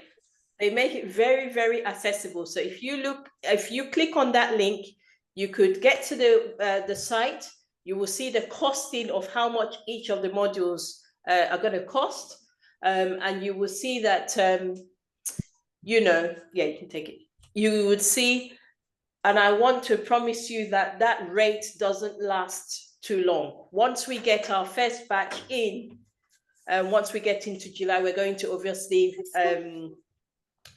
They make it very, very accessible. So if you click on that link, you could get to the site. You will see the costing of how much each of the modules are going to cost. And you will see that, yeah, you can take it. You would see, and I want to promise you that that rate doesn't last too long. Once we get our first batch in, and once we get into July, we're going to obviously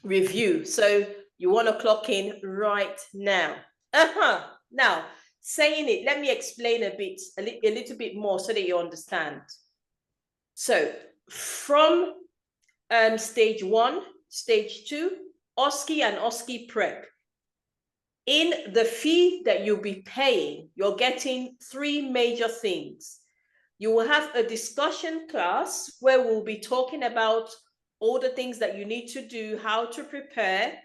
review. So you want to clock in right now. Now, saying it, let me explain a little bit more so that you understand. So from stage 1, stage 2, OSCE and OSCE prep. In the fee that you'll be paying, you're getting 3 major things. You will have a discussion class where we'll be talking about all the things that you need to do, how to prepare.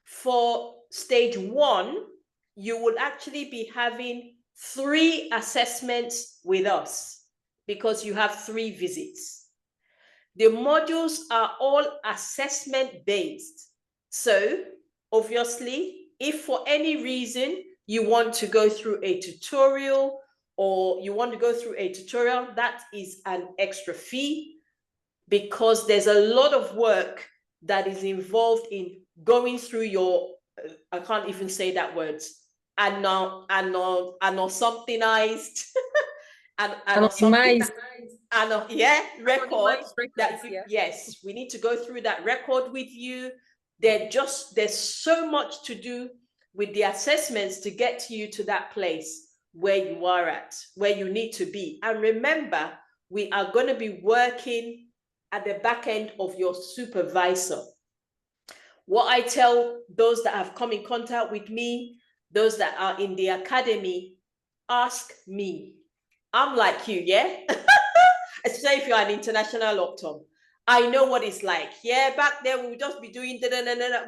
For stage 1, you will actually be having 3 assessments with us because you have 3 visits. The modules are all assessment based. So obviously, if for any reason you want to go through a tutorial that is an extra fee, because there's a lot of work that is involved in going through your, I can't even say that word, somethingized record that yes, we need to go through that record with you. There's so much to do with the assessments to get you to that place where you are at, where you need to be. And remember, we are going to be working at the back end of your supervisor. What I tell those that have come in contact with me, those that are in the academy, ask me. I'm like you, yeah? Especially if you're an international optom. I know what it's like. Yeah, back there we'll just be doing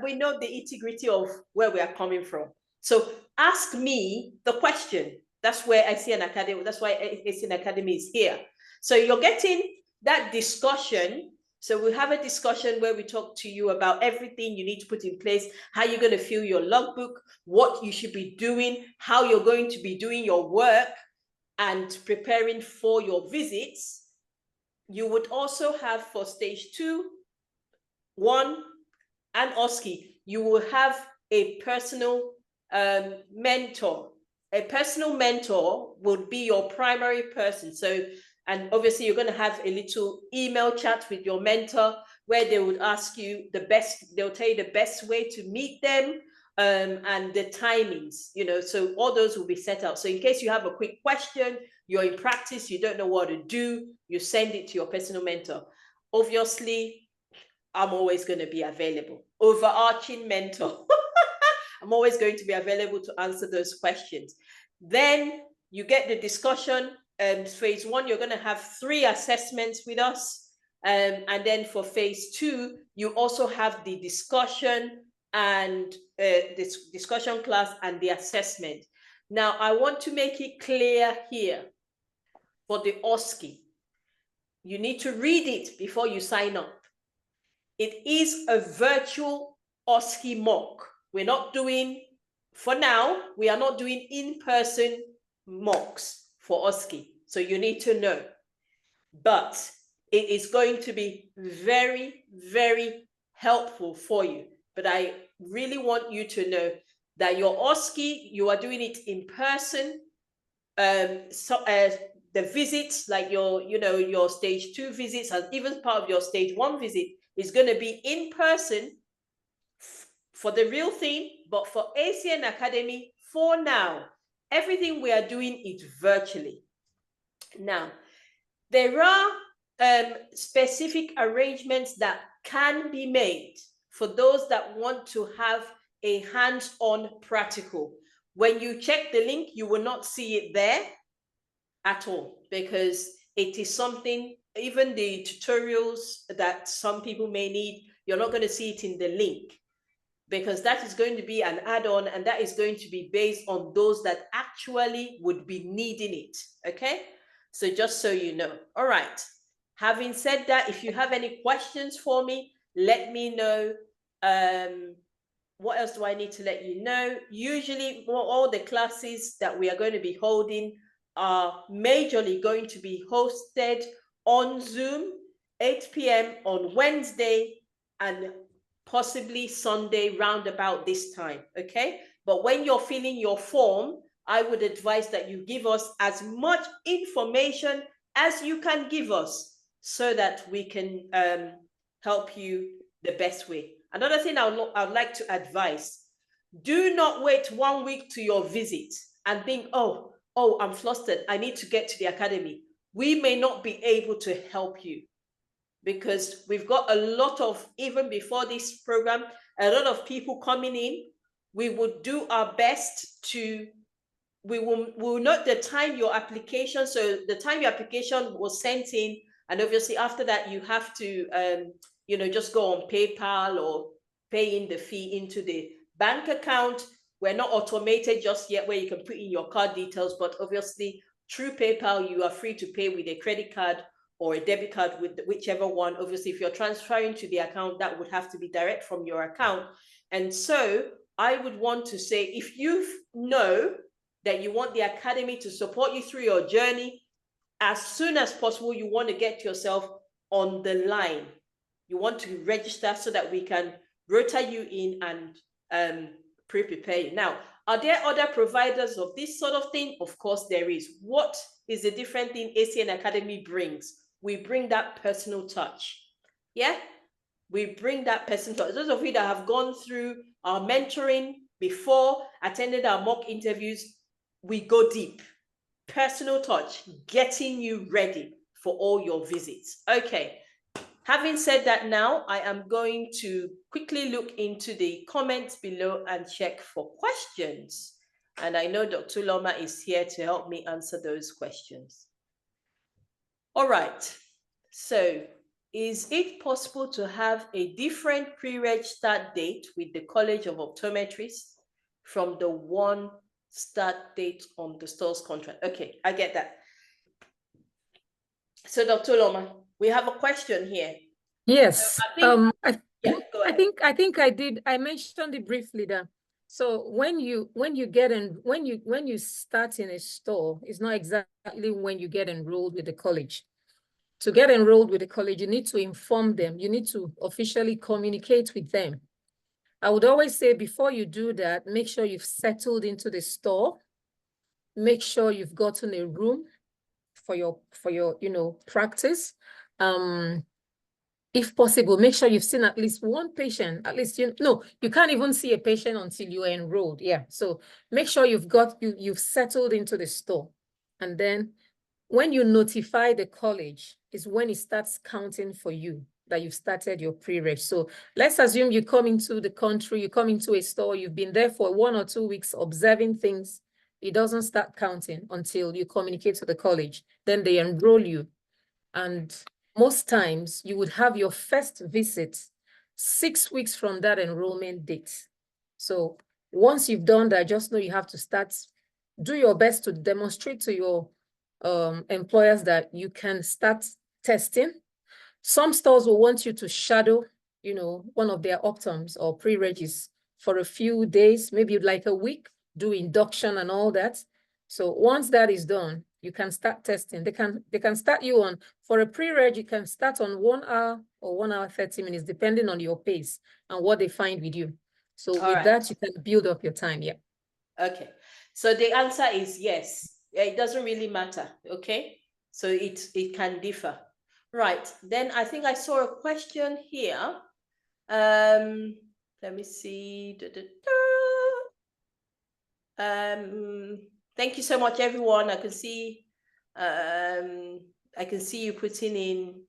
we know the integrity of where we are coming from. So ask me the question. That's where I see an academy. That's why ACN Academy is here. So you're getting that discussion. So we'll have a discussion where we talk to you about everything you need to put in place, how you're going to fill your logbook, what you should be doing, how you're going to be doing your work and preparing for your visits. You would also have for stage 2, 1, and OSCE, you will have a personal mentor. A personal mentor would be your primary person. So, and obviously you're going to have a little email chat with your mentor where they would ask you they'll tell you the best way to meet them and the timings, so all those will be set out. So in case you have a quick question, you're in practice, you don't know what to do, you send it to your personal mentor. Obviously, I'm always going to be available. Overarching mentor. I'm always going to be available to answer those questions. Then you get the discussion. Phase 1, you're going to have 3 assessments with us. And then for phase 2, you also have the discussion and this discussion class and the assessment. Now, I want to make it clear here for the OSCE. You need to read it before you sign up. It is a virtual OSCE mock. We're not doing, for now, we are not doing in-person mocks for OSCE. So you need to know. But it is going to be very, very helpful for you. But I really want you to know that your OSCE, you are doing it in person. The visits, like your stage 2 visits and even part of your stage 1 visit is going to be in person for the real thing. But for ACN Academy, for now, everything we are doing is virtually. Now, there are specific arrangements that can be made for those that want to have a hands-on practical. When you check the link, you will not see it there at all, because it is something, even the tutorials that some people may need, you're not going to see it in the link, because that is going to be an add-on, and that is going to be based on those that actually would be needing it. Okay, so just so you know. All right, having said that, if you have any questions for me, let me know. What else do I need to let you know? Usually all the classes that we are going to be holding are majorly going to be hosted on Zoom, 8 p.m. on Wednesday and possibly Sunday round about this time, okay? But when you're filling your form, I would advise that you give us as much information as you can give us so that we can help you the best way. Another thing I would like to advise, do not wait 1 week to your visit and think, oh, I'm flustered, I need to get to the academy. We may not be able to help you, because we've got a lot of, even before this program, a lot of people coming in. We would do our best to, we will note the time your application, so the time your application was sent in, and obviously after that you have to just go on PayPal or pay in the fee into the bank account. We're not automated just yet where you can put in your card details, but obviously through PayPal you are free to pay with a credit card or a debit card, with whichever one. Obviously, if you're transferring to the account, that would have to be direct from your account. And so I would want to say, if you know that you want the academy to support you through your journey, as soon as possible, you want to get yourself on the line. You want to register so that we can rota you in and prepare you. Now, are there other providers of this sort of thing? Of course there is. What is the different thing ACN Academy brings? We bring that personal touch. Yeah? We bring that personal touch. Those of you that have gone through our mentoring before, attended our mock interviews, we go deep. Personal touch, getting you ready for all your visits. Okay. Having said that, now I am going to quickly look into the comments below and check for questions. And I know Dr. Loma is here to help me answer those questions. All right. So, is it possible to have a different pre-reg start date with the College of Optometrists from the one start date on the store's contract? Okay, I get that. So, Dr. Loma, we have a question here. Yes. Go ahead. I mentioned it briefly there. So when you start in a store, it's not exactly when you get enrolled with the college. To get enrolled with the college, you need to inform them. You need to officially communicate with them. I would always say, before you do that, make sure you've settled into the store. Make sure you've gotten a room for your practice. If possible, make sure you've seen at least one patient. At least you can't even see a patient until you are enrolled. Yeah. So make sure you've settled into the store. And then when you notify the college is when it starts counting for you that you've started your pre-reg. So let's assume you come into the country, you come into a store, you've been there for 1 or 2 weeks observing things. It doesn't start counting until you communicate to the college. Then they enroll you. And most times you would have your first visit 6 weeks from that enrollment date. So once you've done that, just know you have to do your best to demonstrate to your employers that you can start testing. Some stores will want you to shadow, one of their optoms or pre-regis for a few days, maybe like a week, do induction and all that. So once that is done, you can start testing. They can start you on, for a pre-reg, you can start on 1 hour or 1 hour, 30 minutes, depending on your pace and what they find with you. So with that, you can build up your time. Yeah. Okay. So the answer is yes. It doesn't really matter. Okay. So it can differ. Right. Then I think I saw a question here. Let me see. Thank you so much, everyone. I can see I can see you putting in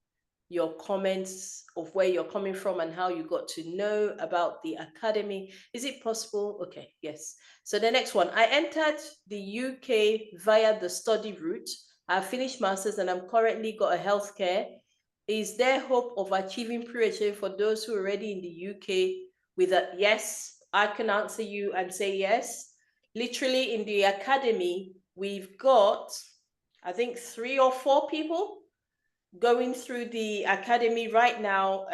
your comments of where you're coming from and how you got to know about the academy. Is it possible? Okay, yes. So the next one, I entered the UK via the study route. I finished master's and I'm currently got a healthcare. Is there hope of achieving pre-registration for those who are already in the UK with a yes? I can answer you and say yes. Literally in the academy, we've got, I think, 3 or 4 people going through the academy right now,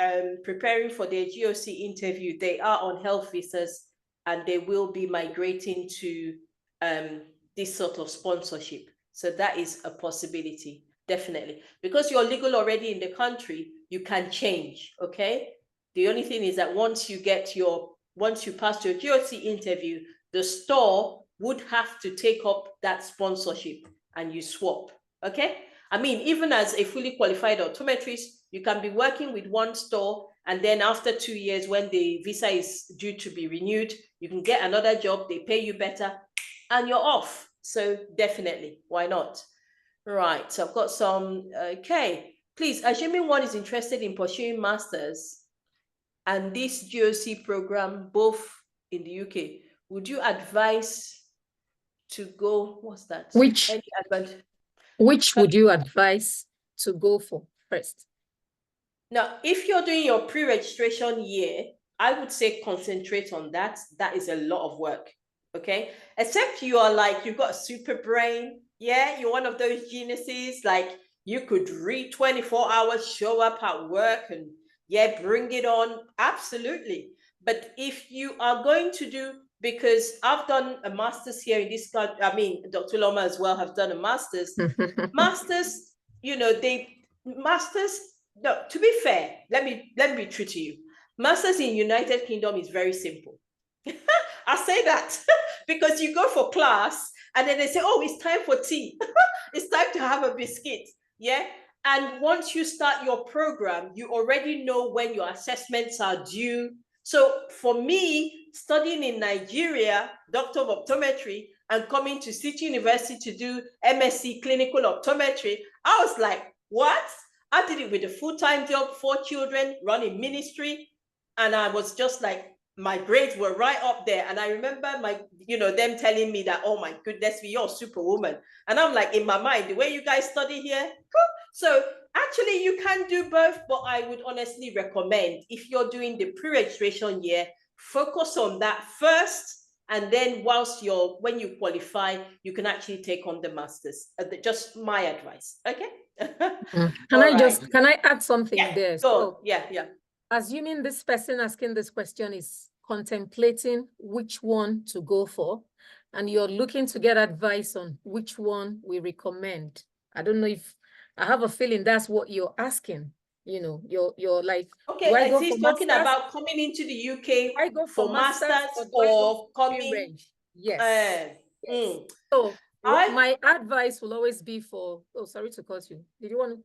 preparing for their GOC interview. They are on health visas and they will be migrating to this sort of sponsorship. So that is a possibility, definitely. Because you're legal already in the country, you can change, okay? The only thing is that once you pass your GOC interview, the store would have to take up that sponsorship and you swap, okay? I mean, even as a fully qualified optometrist, you can be working with one store, and then after 2 years, when the visa is due to be renewed, you can get another job, they pay you better, and you're off. So definitely, why not? Right, so I've got some, okay. Please, assuming one is interested in pursuing masters and this GOC program, both in the UK, would you advise to go, what's that? Which Any advantage? Which would you advise to go for first? Now, if you're doing your pre-registration year, I would say concentrate on that. That is a lot of work, okay? Except you are like, you've got a super brain. Yeah, you're one of those geniuses. Like, you could read 24 hours, show up at work and, yeah, bring it on. Absolutely. But if you are going to do, because I've done a master's here in this country, I mean, Dr. Loma as well have done a master's. Masters, masters, no, to be fair, let me be true to you. Masters in United Kingdom is very simple. I say that because you go for class and then they say, oh, it's time for tea. It's time to have a biscuit. Yeah. And once you start your program, you already know when your assessments are due. So for me, studying in Nigeria, Doctor of Optometry, and coming to City University to do MSc Clinical Optometry, I was like, what? I did it with a full-time job, 4 children, running ministry. And I was just like, my grades were right up there. And I remember them telling me that, oh my goodness, you're a superwoman. And I'm like, in my mind, the way you guys study here, cool. So actually you can do both, but I would honestly recommend, if you're doing the pre-registration year, focus on that first. And then when you qualify, you can actually take on the masters. Just my advice. Okay. Can I add something there? Go. Yeah. Assuming this person asking this question is contemplating which one to go for, and you're looking to get advice on which one we recommend. I don't know if I have a feeling that's what you're asking. You're like, okay, I see he's talking about coming into the UK I go for masters or coming. Yes. Yes. So my advice will always be for, oh, sorry to cut you. Did you want to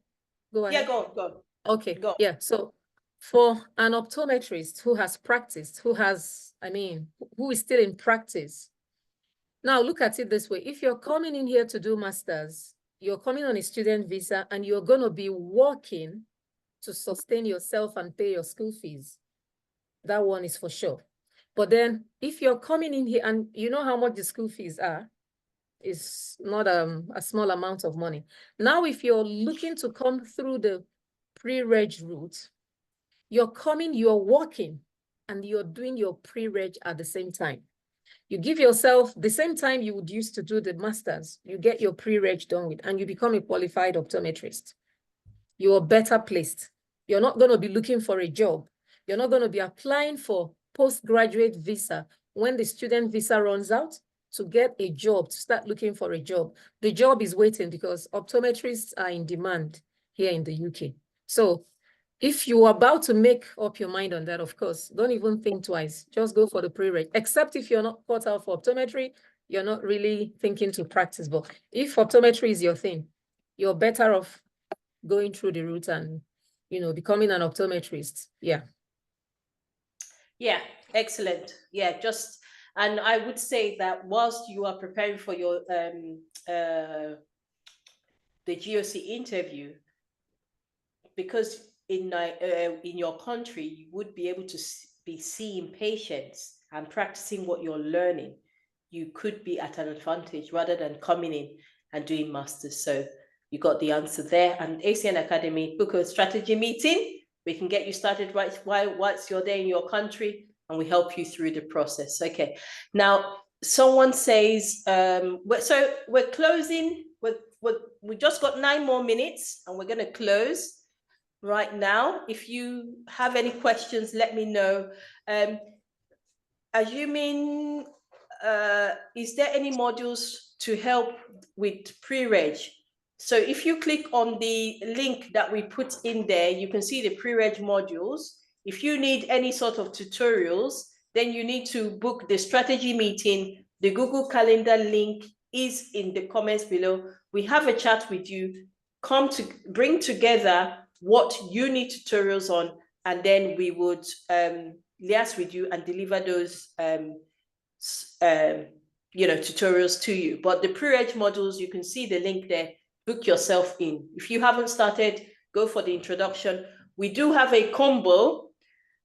go ahead? Yeah, go. Okay. Go. Yeah. So for an optometrist who has practiced, who is still in practice. Now look at it this way. If you're coming in here to do masters, you're coming on a student visa and you're going to be working to sustain yourself and pay your school fees. That one is for sure. But then if you're coming in here and you know how much the school fees are, it's not a small amount of money. Now, if you're looking to come through the pre-reg route, you're working, and you're doing your pre-reg at the same time. You give yourself the same time you would use to do the masters, you get your pre-reg done with, and you become a qualified optometrist. You're better placed. You're not going to be looking for a job. You're not going to be applying for postgraduate visa when the student visa runs out to get a job, to start looking for a job. The job is waiting because optometrists are in demand here in the UK. So if you're about to make up your mind on that, of course, don't even think twice. Just go for the pre-reg, except if you're not caught out for optometry, you're not really thinking to practice. But if optometry is your thing, you're better off going through the route and, becoming an optometrist. Yeah. Yeah, excellent. Yeah, and I would say that whilst you are preparing for your the GOC interview, because in your country, you would be able to be seeing patients and practicing what you're learning. You could be at an advantage rather than coming in and doing masters. So you got the answer there. And ACN Academy, book a strategy meeting. We can get you started right once you're there in your country, and we help you through the process. Okay. Now, someone says, so we're closing. We just got 9 more minutes, and we're going to close right now. If you have any questions, let me know. Assuming, is there any modules to help with pre-reg? So if you click on the link that we put in there, you can see the pre-reg modules. If you need any sort of tutorials, then you need to book the strategy meeting. The Google Calendar link is in the comments below. We have a chat with you. Come to bring together what you need tutorials on, and then we would liaise with you and deliver those tutorials to you. But the pre-reg modules, you can see the link there. Book yourself in. If you haven't started, go for the introduction. We do have a combo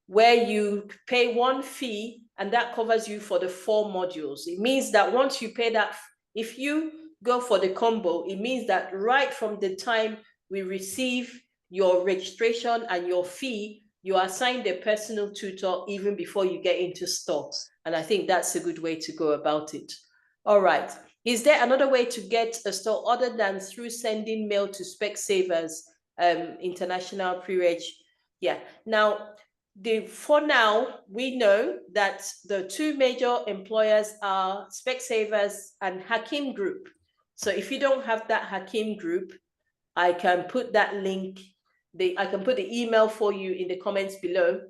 where you pay one fee, and that covers you for the 4 modules. It means that once you pay that, if you go for the combo, it means that right from the time we receive your registration and your fee, you are assigned a personal tutor even before you get into stocks. And I think that's a good way to go about it. All right. Is there another way to get a store other than through sending mail to Specsavers, International Pre-Reg? Yeah. Now, for now, we know that the 2 major employers are Specsavers and Hakim Group. So if you don't have that Hakim Group, I can put that link, I can put the email for you in the comments below.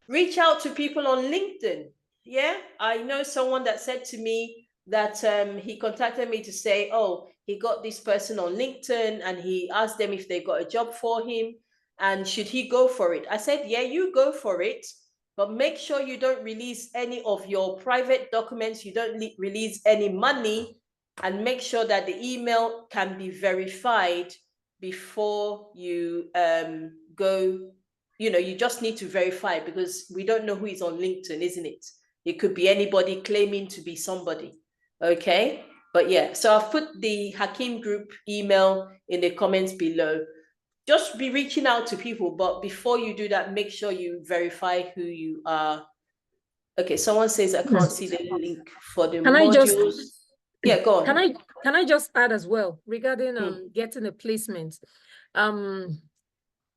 Reach out to people on LinkedIn. Yeah, I know someone that said to me that he contacted me to say, oh, he got this person on LinkedIn and he asked them if they got a job for him and should he go for it. I said, yeah, you go for it, but make sure you don't release any of your private documents, you don't release any money, and make sure that the email can be verified before you go. You just need to verify, because we don't know who is on LinkedIn, isn't it? It could be anybody claiming to be somebody. Okay. But yeah, so I've put the Hakim Group email in the comments below. Just be reaching out to people, but before you do that, make sure you verify who you are. Okay, someone says I can't see the link for the modules. Yeah, go on. Can I just add as well regarding getting a placement?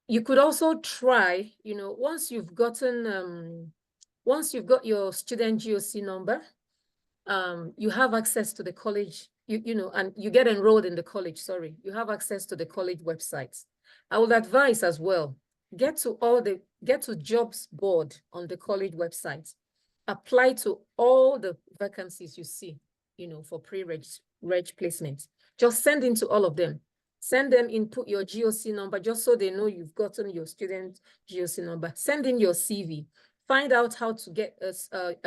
You could also try, once you've got your student GOC number, you have access to the college, and you get enrolled in the college, sorry, you have access to the college websites. I would advise as well, get to jobs board on the college website, apply to all the vacancies you see, for pre-reg placements. Just send into all of them. Send them, input your GOC number, just so they know you've gotten your student GOC number. Send in your CV. Find out how to get a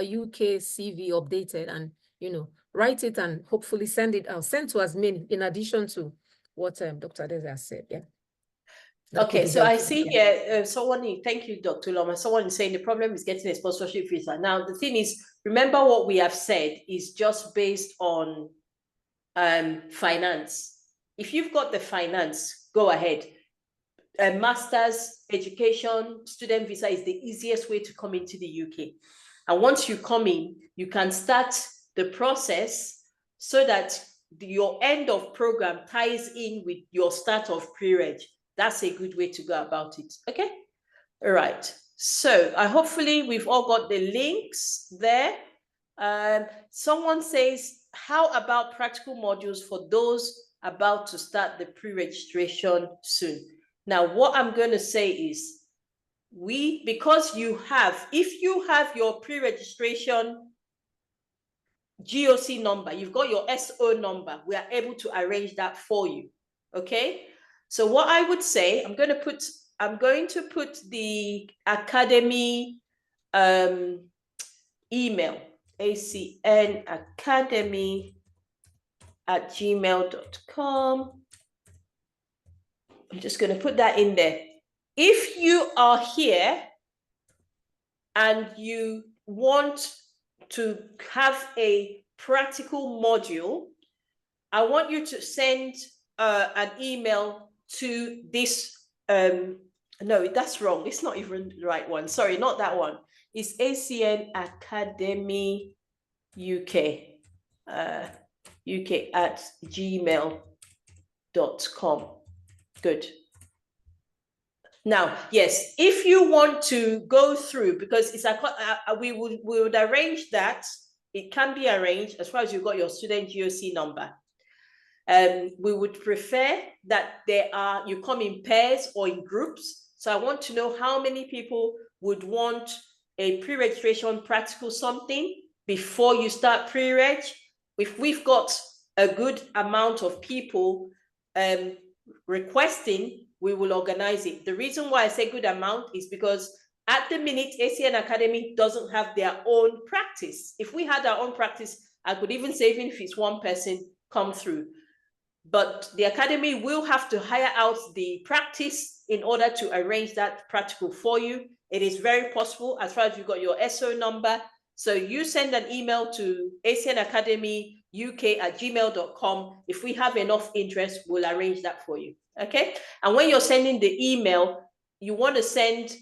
UK CV updated and, write it and hopefully send it out. Send to as many, in addition to what Dr. Adeze has said. Yeah. Okay, so I see here, thank you, Dr. Loma. Someone is saying the problem is getting a sponsorship visa. Now, the thing is, remember what we have said is just based on finance. If you've got the finance, go ahead. A master's education student visa is the easiest way to come into the UK. And once you come in, you can start the process so that your end of program ties in with your start of pre-reg. That's a good way to go about it. Okay. All right. So hopefully we've all got the links there. Someone says, how about practical modules for those about to start the pre-registration soon? Now, what I'm going to say is, because if you have your pre-registration GOC number, you've got your SO number, we are able to arrange that for you. Okay. So what I would say, I'm going to put the academy email, acnacademy@gmail.com. I'm just going to put that in there. If you are here and you want to have a practical module, I want you to send an email to this. No, that's wrong. It's not even the right one. Sorry, not that one. It's ACN Academy UK, UK at gmail.com. Good. Now, yes, if you want to go through, because it's we would arrange that. It can be arranged as far as you've got your student GOC number. We would prefer that you come in pairs or in groups. So I want to know how many people would want a pre-registration practical something before you start pre-reg. If we've got a good amount of people requesting, we will organize it. The reason why I say good amount is because at the minute, ACN Academy doesn't have their own practice. If we had our own practice, I could even say, even if it's one person come through. But the Academy will have to hire out the practice in order to arrange that practical for you. It is very possible as far as you've got your SO number. So you send an email to acnacademyuk@gmail.com. If we have enough interest, we'll arrange that for you. Okay. And when you're sending the email, you want to send,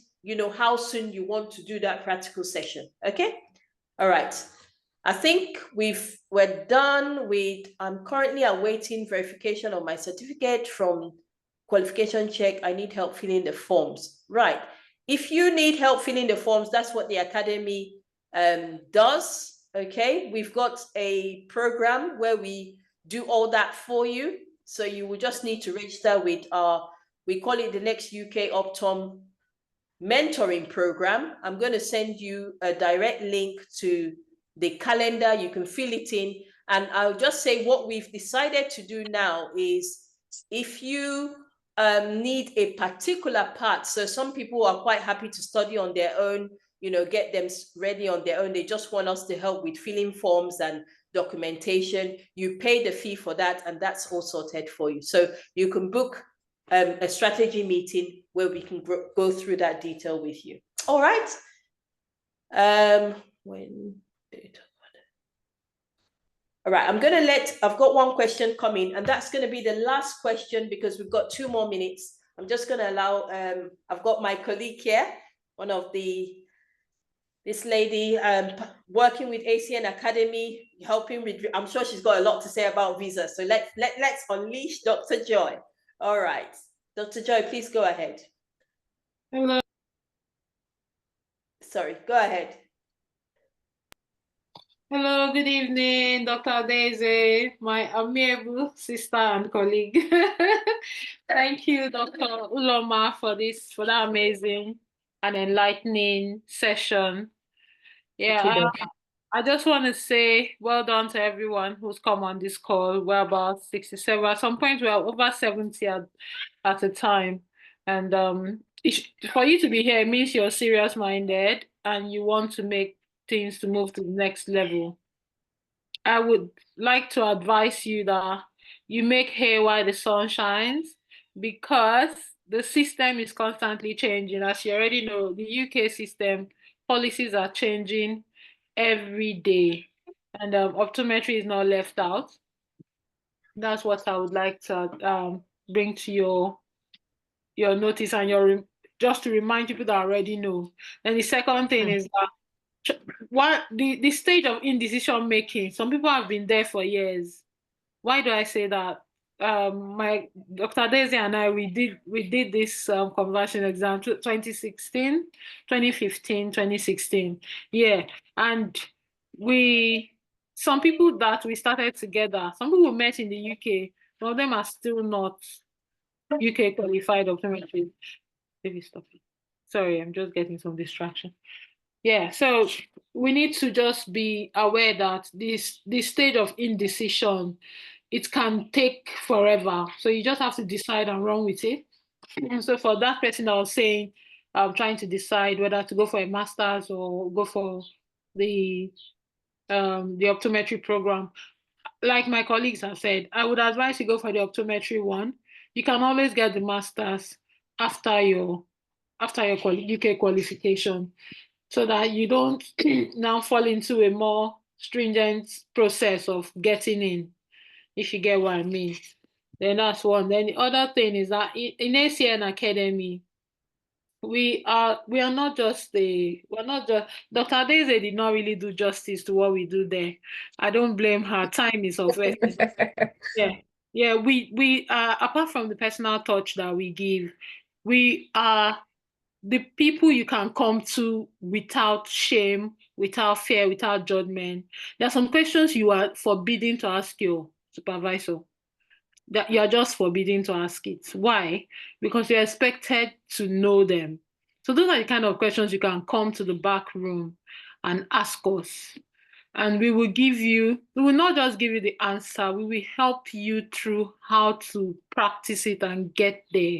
how soon you want to do that practical session. Okay. All right. I think we're done with, I'm currently awaiting verification of my certificate from qualification check. I need help filling the forms. Right. If you need help filling the forms, that's what the Academy does. Okay. We've got a program where we do all that for you. So you will just need to register with we call it the Next UK Optom mentoring program. I'm going to send you a direct link to the calendar. You can fill it in. And I'll just say what we've decided to do now is if you need a particular part, so some people are quite happy to study on their own, get them ready on their own. They just want us to help with filling forms and documentation. You pay the fee for that, and that's all sorted for you. So you can book a strategy meeting where we can go through that detail with you. All right. All right, I've got one question coming, and that's going to be the last question because we've got 2 more minutes. I'm just going to allow, I've got my colleague here, this lady working with ACN Academy, helping with, I'm sure she's got a lot to say about visa. So let's unleash Dr. Joy. All right, Dr. Joy, please go ahead. Hello. Sorry, go ahead. Hello, good evening, Dr. Daisy, my amiable sister and colleague. Thank you, Dr. Uloma, for that amazing and enlightening session. Yeah, I just want to say well done to everyone who's come on this call. We're about 67. At some point, we're over 70 at a time. And for you to be here, it means you're serious-minded and you want to make things to move to the next level. I would like to advise you that you make hay while the sun shines, because the system is constantly changing. As you already know, the UK system policies are changing every day, and optometry is not left out. That's what I would like to bring to your notice and just to remind people that already know. And the second thing is that the stage of indecision making, some people have been there for years. Why do I say that? My Dr. Daisy and I, we did this conversion exam 2016, 2015, 2016. Yeah. And some people that we started together, some people met in the UK, some of them are still not UK qualified optometrists. Maybe stop it. Sorry, I'm just getting some distraction. Yeah, so we need to just be aware that this stage of indecision, it can take forever. So you just have to decide and run with it. And so for that person that was saying, I'm trying to decide whether to go for a master's or go for the optometry program, like my colleagues have said, I would advise you go for the optometry one, You can always get the master's after your UK qualification, so that you don't now fall into a more stringent process of getting in, if you get what I mean. Then that's one. Then the other thing is that in ACN Academy, we're not just Dr. Daisy did not really do justice to what we do there. I don't blame her. Time is of essence. Yeah. Yeah, we apart from the personal touch that we give, we are the people you can come to without shame, without fear, without judgment. There are some questions you are forbidden to ask your supervisor, that you are just forbidden to ask it. Why? Because you're expected to know them. So those are the kind of questions you can come to the back room and ask us. And we will not just give you the answer, we will help you through how to practice it and get there.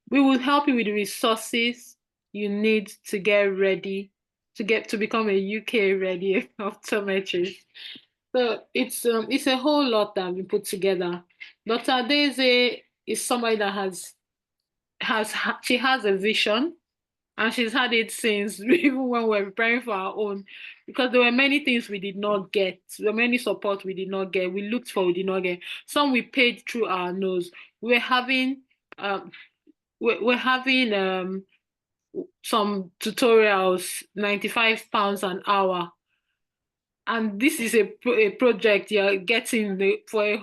We will help you with the resources you need to get ready, to become a UK ready optometrist. So it's a whole lot that we put together. Dr. Daisy is somebody that she has a vision, and she's had it since even when we were preparing for our own, because there were many things we did not get. There were many support we did not get. We looked for, we did not get. Some we paid through our nose. We're having um, we're having some tutorials, £95 an hour. And this is a project you're getting for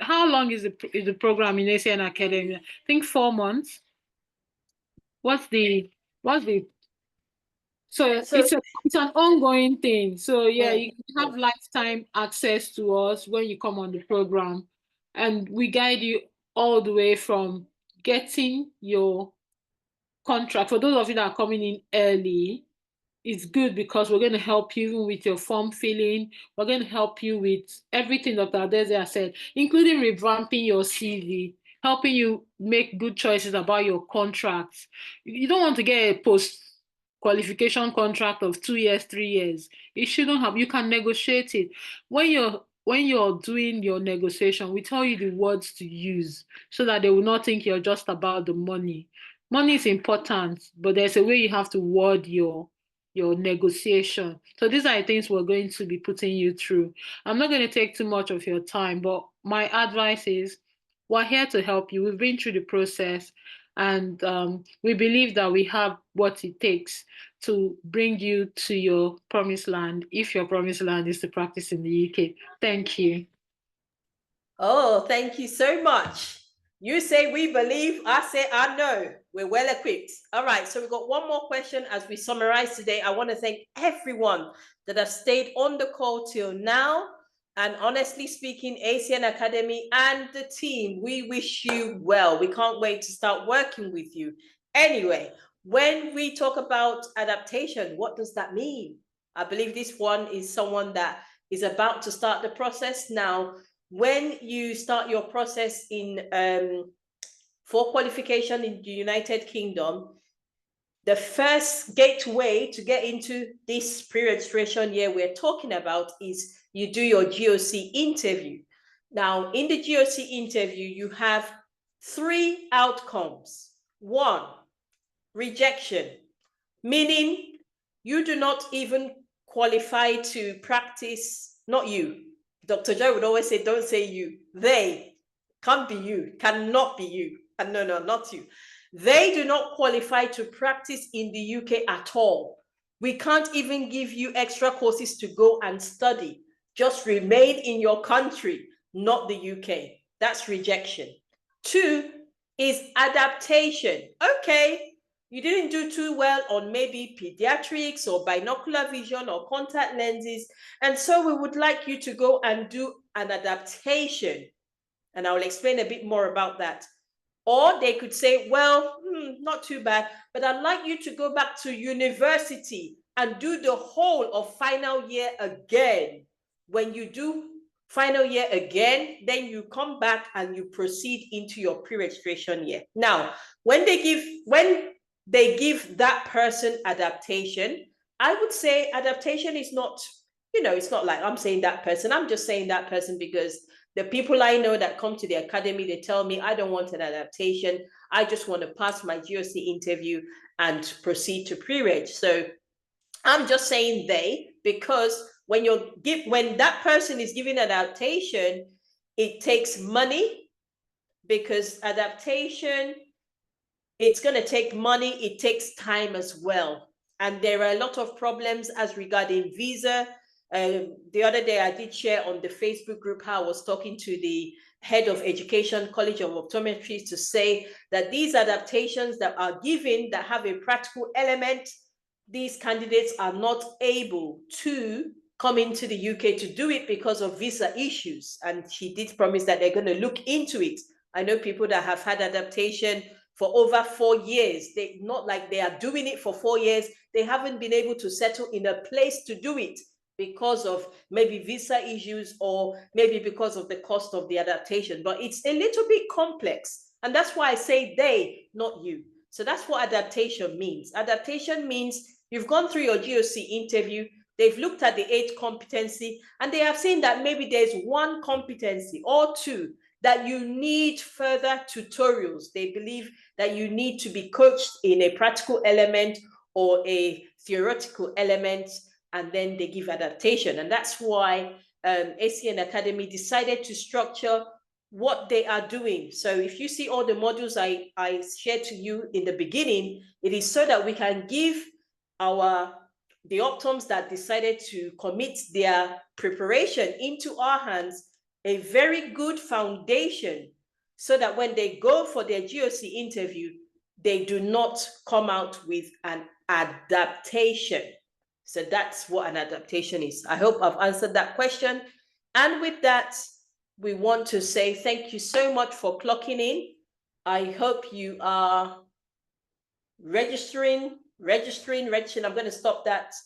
how long is the program in ACN Academy? I think 4 months. What's the so it's an ongoing thing. So yeah, you have lifetime access to us when you come on the program, and we guide you all the way from getting your contract. For those of you that are coming in early, it's good because we're going to help you even with your form filling. We're going to help you with everything Dr. Adeze said, including revamping your CV, helping you make good choices about your contracts. You don't want to get a post-qualification contract of 2 years, 3 years. It shouldn't have. You can negotiate it. When you're doing your negotiation, we tell you the words to use so that they will not think you're just about the money. Money is important, but there's a way you have to word your negotiation. So these are the things we're going to be putting you through. I'm not going to take too much of your time, but my advice is we're here to help you. We've been through the process, and we believe that we have what it takes to bring you to your promised land, if your promised land is to practice in the UK. Thank you. Oh, thank you so much. You say we believe, I say I know. We're well equipped. All right, so we've got one more question as we summarize today. I want to thank everyone that have stayed on the call till now. And honestly speaking, ACN Academy and the team, we wish you well. We can't wait to start working with you. Anyway, when we talk about adaptation, what does that mean? I believe this one is someone that is about to start the process now. When you start your process for qualification in the United Kingdom, the first gateway to get into this pre-registration year we're talking about is you do your GOC interview. Now, in the GOC interview, you have 3 outcomes. 1, rejection, meaning you do not even qualify to practice, not you. Dr. Joy would always say, don't say you. They can't be you, cannot be you. And no, not you. They do not qualify to practice in the UK at all. We can't even give you extra courses to go and study. Just remain in your country, not the UK. That's rejection. 2 is adaptation. Okay, you didn't do too well on maybe pediatrics or binocular vision or contact lenses. And so we would like you to go and do an adaptation. And I will explain a bit more about that. Or they could say, well, not too bad, but I'd like you to go back to university and do the whole of final year again. When you do final year again, then you come back and you proceed into your pre-registration year. Now, when they give that person adaptation, I would say adaptation is not, it's not like I'm saying that person. I'm just saying that person because The people I know that come to the academy, they tell me, I don't want an adaptation. I just want to pass my GOC interview and proceed to pre-reg. So I'm just saying they, because when that person is giving adaptation, it takes money, because adaptation, it's going to take money, it takes time as well. And there are a lot of problems as regarding visa. The other day I did share on the Facebook group how I was talking to the head of education, College of Optometry, to say that these adaptations that are given that have a practical element, these candidates are not able to come into the UK to do it because of visa issues. And she did promise that they're going to look into it. I know people that have had adaptation for over 4 years. They not like they are doing it for 4 years. They haven't been able to settle in a place to do it because of maybe visa issues or maybe because of the cost of the adaptation. But it's a little bit complex. And that's why I say they, not you. So that's what adaptation means. Adaptation means you've gone through your GOC interview, they've looked at the 8 competency, and they have seen that maybe there's 1 competency or 2 that you need further tutorials. They believe that you need to be coached in a practical element or a theoretical element, and then they give adaptation. And that's why ACN Academy decided to structure what they are doing. So if you see all the modules I shared to you in the beginning, it is so that we can give the optoms that decided to commit their preparation into our hands a very good foundation, so that when they go for their GOC interview, they do not come out with an adaptation. So that's what an adaptation is. I hope I've answered that question. And with that, we want to say thank you so much for clocking in. I hope you are registering. I'm going to stop that